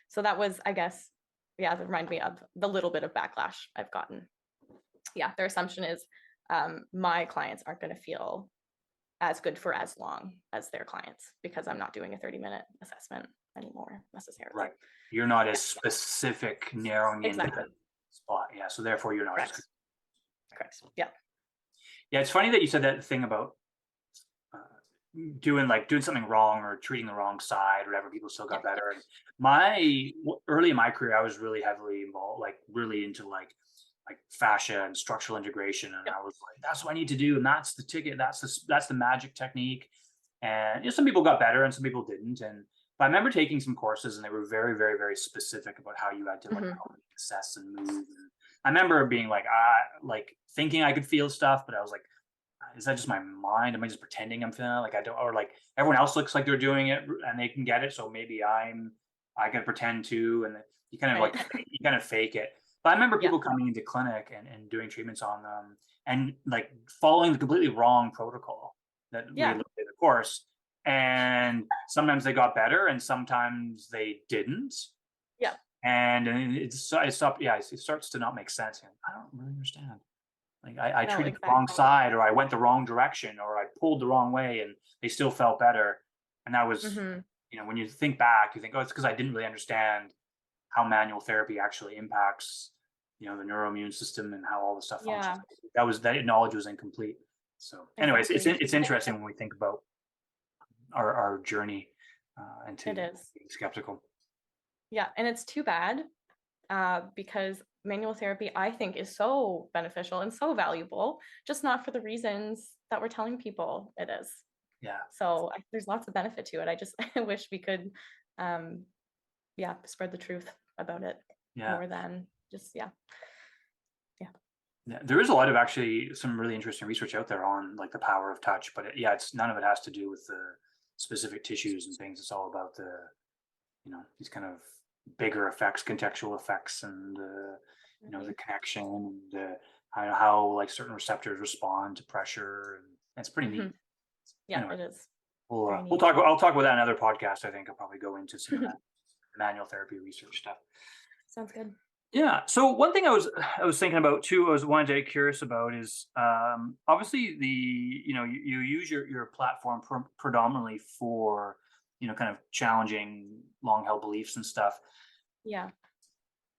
So that was, I guess, that reminded me of the little bit of backlash I've gotten. Yeah, their assumption is my clients aren't going to feel as good for as long as their clients, because I'm not doing a 30-minute assessment anymore necessarily. Right. You're not as specific, narrowing in that spot. Yeah. So therefore you're not as good. Correct. Yeah. Yeah. It's funny that you said that thing about doing something wrong or treating the wrong side or whatever. People still got better. And early in my career, I was really heavily involved, like really into like fascia and structural integration. And I was like, that's what I need to do. And that's the ticket. That's the magic technique. And some people got better and some people didn't. But I remember taking some courses, and they were very, very, very specific about how you had to assess and move. And I remember being like thinking I could feel stuff, but I was like, is that just my mind? Am I just pretending I'm feeling it? Like I don't, or like everyone else looks like they're doing it and they can get it. So maybe I can pretend too. And you kind of you kind of fake it. But I remember people coming into clinic and doing treatments on them and like following the completely wrong protocol that we looked at the course. And sometimes they got better and sometimes they didn't. Yeah. And it starts to not make sense. I don't really understand. Like I No, treated the wrong exactly. side, or I went the wrong direction, or I pulled the wrong way, and they still felt better. And that was, Hmm. when you think back, you think, oh, it's because I didn't really understand how manual therapy actually impacts, the neuroimmune system and how all the stuff functions. Yeah, That knowledge was incomplete. So, anyways, it's exactly. interesting when we think about our journey It into is. being skeptical. Yeah, and it's too bad because manual therapy, I think, is so beneficial and so valuable, just not for the reasons that we're telling people it is. Yeah, So there's lots of benefit to it. I just I wish we could, um, yeah, spread the truth about it yeah. more than just, yeah, yeah. Yeah, there is a lot of actually some really interesting research out there on like the power of touch, but it's none of it has to do with the specific tissues and things. It's all about these kind of bigger effects, contextual effects, and the Definitely. connection, and how like certain receptors respond to pressure, and it's pretty Hmm. neat. Yeah, Anyway, it is very we'll neat. talk. I'll talk about that in another podcast. I think I'll probably go into some of that manual therapy research stuff. Sounds good. Yeah. So one thing I was thinking about too, I was wanted to get curious about is obviously you use your platform predominantly for kind of challenging long held beliefs and stuff. Yeah.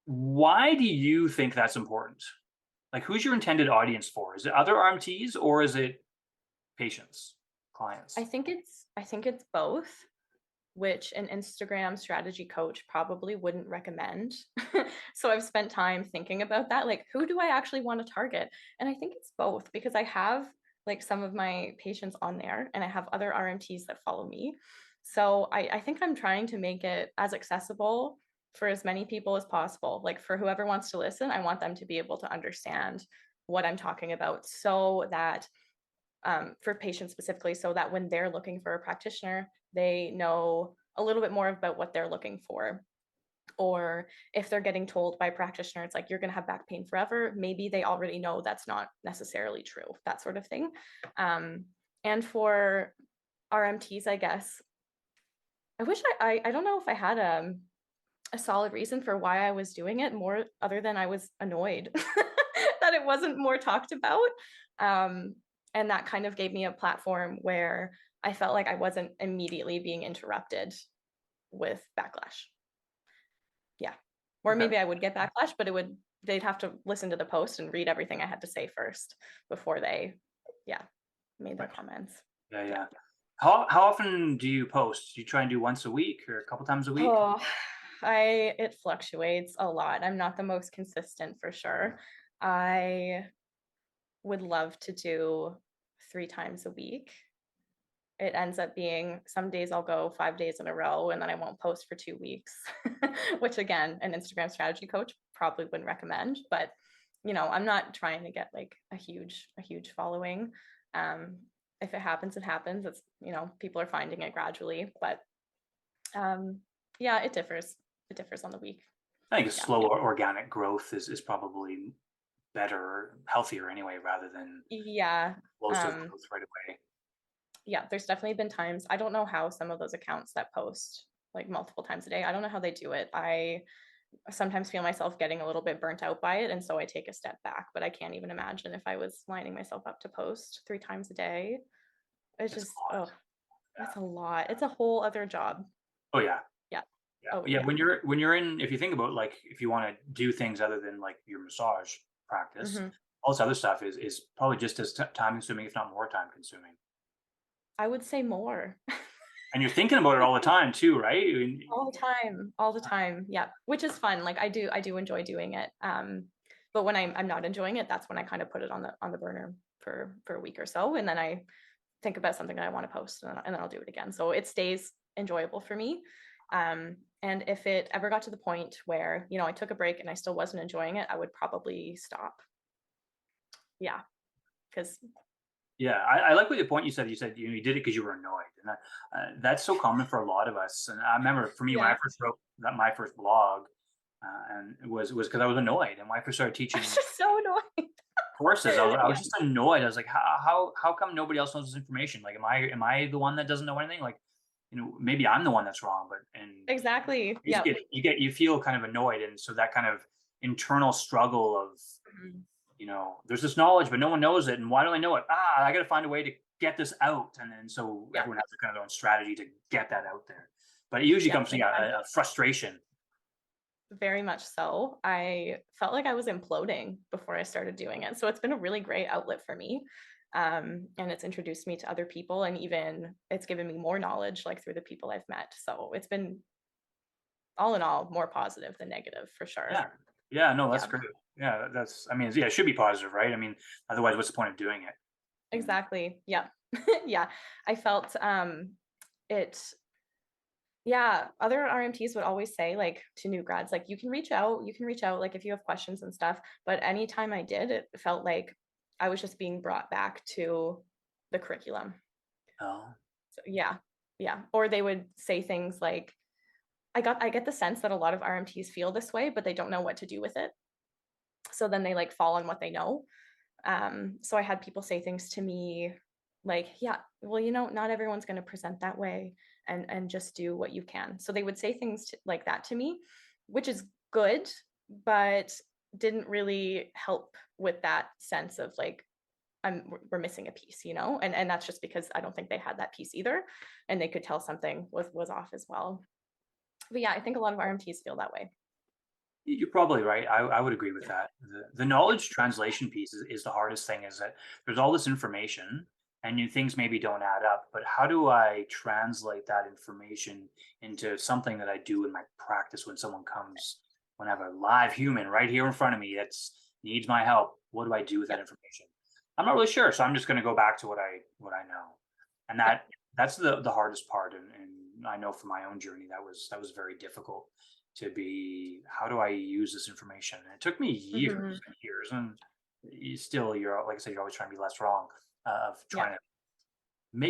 Why do you think that's important? Like, who's your intended audience for? Is it other RMTs or is it patients, clients? I think it's both, which an Instagram strategy coach probably wouldn't recommend. So I've spent time thinking about that. Like, who do I actually want to target? And I think it's both because I have like some of my patients on there and I have other RMTs that follow me. So I think I'm trying to make it as accessible for as many people as possible. Like, for whoever wants to listen, I want them to be able to understand what I'm talking about so that for patients specifically, so that when they're looking for a practitioner, they know a little bit more about what they're looking for. Or if they're getting told by a practitioner, it's like, you're going to have back pain forever, maybe they already know that's not necessarily true, that sort of thing. Um, and for RMTs, I guess, I wish I don't know if I had a solid reason for why I was doing it, more other than I was annoyed that it wasn't more talked about. Um, and that kind of gave me a platform where I felt like I wasn't immediately being interrupted with backlash. Yeah. Or Okay. maybe I would get backlash, but they'd have to listen to the post and read everything I had to say first before they, yeah, made their Right. comments. Yeah, Yeah. yeah. How often do you post? Do you try and do once a week or a couple times a week? Oh, it fluctuates a lot. I'm not the most consistent for sure. I would love to do 3 times a week. It ends up being some days I'll go 5 days in a row and then I won't post for 2 weeks, which again, an Instagram strategy coach probably wouldn't recommend. But I'm not trying to get like a huge following. Um, if it happens, it happens. It's people are finding it gradually, but um, yeah, it differs. It differs on the week. I think a Yeah. slow organic growth is probably better, healthier anyway, rather than Yeah. explosive growth right away. Yeah, there's definitely been times, I don't know how some of those accounts that post like multiple times a day, I don't know how they do it. I sometimes feel myself getting a little bit burnt out by it, and so I take a step back, but I can't even imagine if I was lining myself up to post 3 times a day. It's It's a just, lot. oh, Yeah. it's a lot. It's a whole other job. Oh yeah. Yeah. Yeah. Oh Yeah. yeah. When you're in, if you think about like if you want to do things other than like your massage practice, Hmm. all this other stuff is probably just as time consuming, if not more time consuming. I would say more. And you're thinking about it all the time too, right? I mean, All the time, all the time. Yeah, which is fun. Like, I do enjoy doing it. But when I'm not enjoying it, that's when I kind of put it on the burner for a week or so, and then I think about something that I want to post, and then I'll do it again. So it stays enjoyable for me. And if it ever got to the point where I took a break and I still wasn't enjoying it, I would probably stop. Yeah, because Yeah, I like what the point you said. You said you did it because you were annoyed, and that's so common for a lot of us. And I remember for me when I yeah, first wrote my first blog, and it was because I was annoyed. And when I first started I was teaching just so annoyed. courses, I was Yeah, just annoyed. I was like, how come nobody else knows this information? Like, am I the one that doesn't know anything? Like, maybe I'm the one that's wrong. But and exactly. you just Yep. get you feel kind of annoyed, and so that kind of internal struggle of Mhm. there's this knowledge, but no one knows it. And why don't I know it? I got to find a way to get this out. And then so Yeah. everyone has their kind of own strategy to get that out there. But it usually Yeah. comes from a frustration. Very much so. I felt like I was imploding before I started doing it. So it's been a really great outlet for me. And it's introduced me to other people, and even it's given me more knowledge like through the people I've met. So it's been all in all more positive than negative for sure. Yeah. Yeah. No, that's Yeah, great. Yeah. It should be positive, right? I mean, otherwise, what's the point of doing it? exactly. Yeah. Yeah. I felt it yeah, other RMTs would always say like to new grads, like you can reach out like if you have questions and stuff. But anytime I did, it felt like I was just being brought back to the curriculum. Oh, So yeah, yeah. Or they would say things like, I get the sense that a lot of RMTs feel this way, but they don't know what to do with it. So then they like fall on what they know. So I had people say things to me like, yeah, well, not everyone's going to present that way, and just do what you can. So they would say things like that to me, which is good, but didn't really help with that sense of like, we're missing a piece, and that's just because I don't think they had that piece either, and they could tell something was off as well. But yeah, I think a lot of RMTs feel that way. you're probably right. I would agree with that. The Yeah. knowledge translation piece is the hardest thing, is that there's all this information and new things maybe don't add up. But how do I translate that information into something that I do in my practice when I have a live human right here in front of me that needs my help? What do I do with that Yep. information? I'm not really sure. So I'm just going to go back to what I know. And Yep. that's the hardest part. And I know from my own journey that was very difficult to be, how do I use this information? And it took me years Hmm. and years, and you're like I said, you're always trying to be less wrong, of Yeah. trying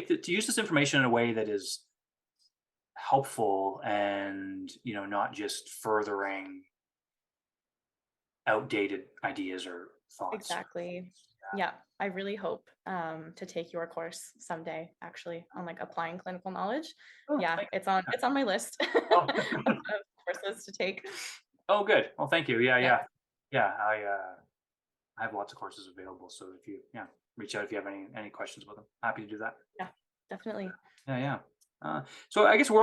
to to use this information in a way that is helpful and not just furthering outdated ideas or thoughts. Exactly. Yeah, I really hope to take your course someday, actually, on like applying clinical knowledge. Oh, Yeah, thank it's on my list oh. of courses to take. Oh, good. Well, thank you. Yeah, Yeah, yeah. I have lots of courses available, so if you reach out if you have any questions with them. Happy to do that. yeah, definitely. Yeah, yeah. So I guess we've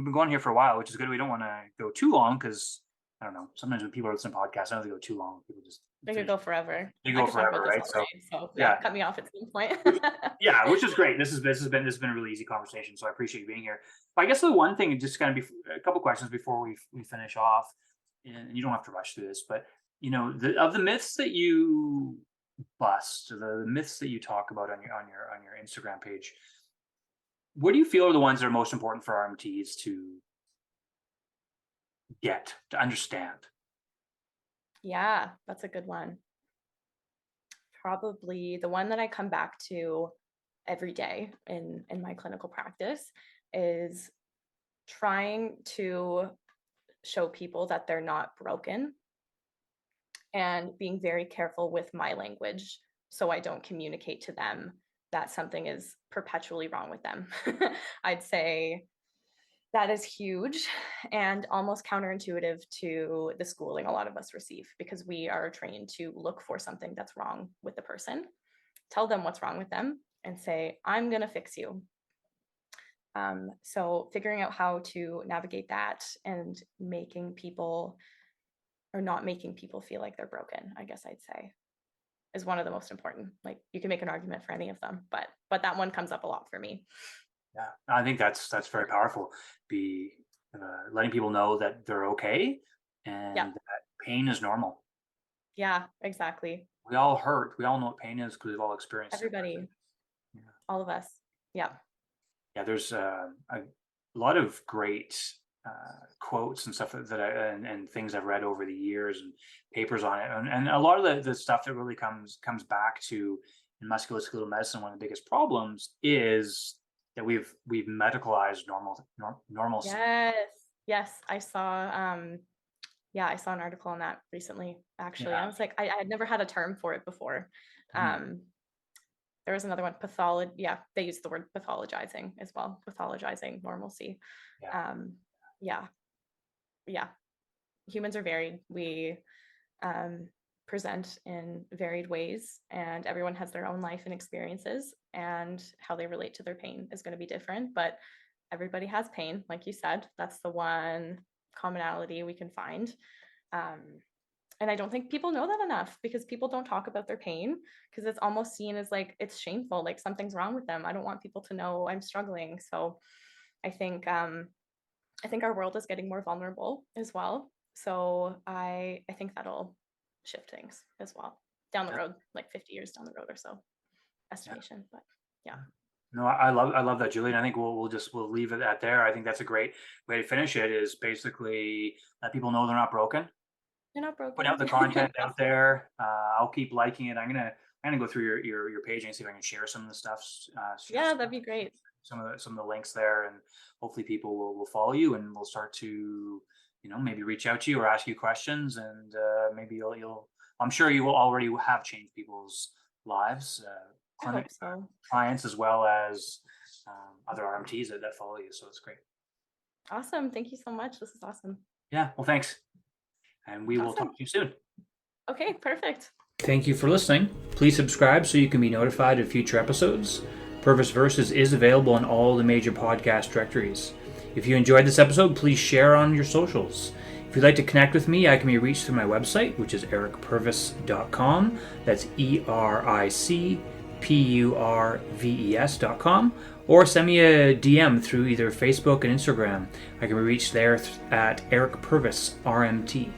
been going here for a while, which is good. We don't want to go too long because I don't know. Sometimes when people are listening to podcasts, I don't think they go too long. People just I could finish. go forever. They I go could talk forever, about this right? all So day. So yeah, yeah, cut me off at some point. yeah, which is great. This has been a really easy conversation, so I appreciate you being here. But I guess the one thing, just kind of a couple questions before we finish off, and you don't have to rush through this, but of the myths that you bust, the myths that you talk about on your Instagram page, what do you feel are the ones that are most important for RMTs to to understand? Yeah, that's a good one. Probably the one that I come back to every day in my clinical practice is trying to show people that they're not broken, and being very careful with my language so I don't communicate to them that something is perpetually wrong with them. I'd say that is huge and almost counterintuitive to the schooling a lot of us receive, because we are trained to look for something that's wrong with the person, tell them what's wrong with them, and say, I'm going to fix you. So figuring out how to navigate that and making people, or not making people feel like they're broken, I guess I'd say, is one of the most important. Like you can make an argument for any of them, but that one comes up a lot for me. Yeah, I think that's very powerful. Be letting people know that they're okay Yeah, and that pain is normal. yeah, exactly. We all hurt. We all know what pain is because we've all experienced it. Everybody, Yeah, all of us. Yeah. yeah. There's a lot of great quotes and stuff and things I've read over the years and papers on it, and a lot of the stuff that really comes back to in musculoskeletal medicine. One of the biggest problems is that we've medicalized normalcy. Yes. Yes. I saw an article on that recently, actually. I Yeah. was like, I had never had a term for it before. Mhm. Um, there was another one, pathology. Yeah, they use the word pathologizing as well, pathologizing normalcy. Yeah. Um, yeah, yeah. Humans are varied. We, um, present in varied ways, and everyone has their own life and experiences, and how they relate to their pain is going to be different, but everybody has pain, like you said. That's the one commonality we can find. And I don't think people know that enough, because people don't talk about their pain, because it's almost seen as like it's shameful, like something's wrong with them. I don't want people to know I'm struggling. So I think our world is getting more vulnerable as well. So I think that'll shift things as well down the road, like 50 years down the road or so, estimation. But yeah. No, I love that, Julie. And I think we'll leave it at there. I think that's a great way to finish it, is basically let people know they're not broken. You're not Put broken. out the content out there. I'll keep liking it. I'm gonna go through your page and see if I can share some of the stuff. Yeah, that'd be great. Some of the links there, and hopefully people will follow you, and will start to maybe reach out to you or ask you questions, and maybe you'll I'm sure you will already have changed people's lives, I hope so. clients, as well as other RMTs that follow you. So it's great. Awesome. Thank you so much. This is awesome. Yeah. Well, thanks. And we will talk to you soon. Okay, perfect. Thank you for listening. Please subscribe so you can be notified of future episodes. Purvis Versus is available on all the major podcast directories. If you enjoyed this episode, please share on your socials. If you'd like to connect with me, I can be reached through my website, which is ericpurvis.com. That's ERICPURVES.com. Or send me a DM through either Facebook and Instagram. I can be reached there at Eric Purvis RMT.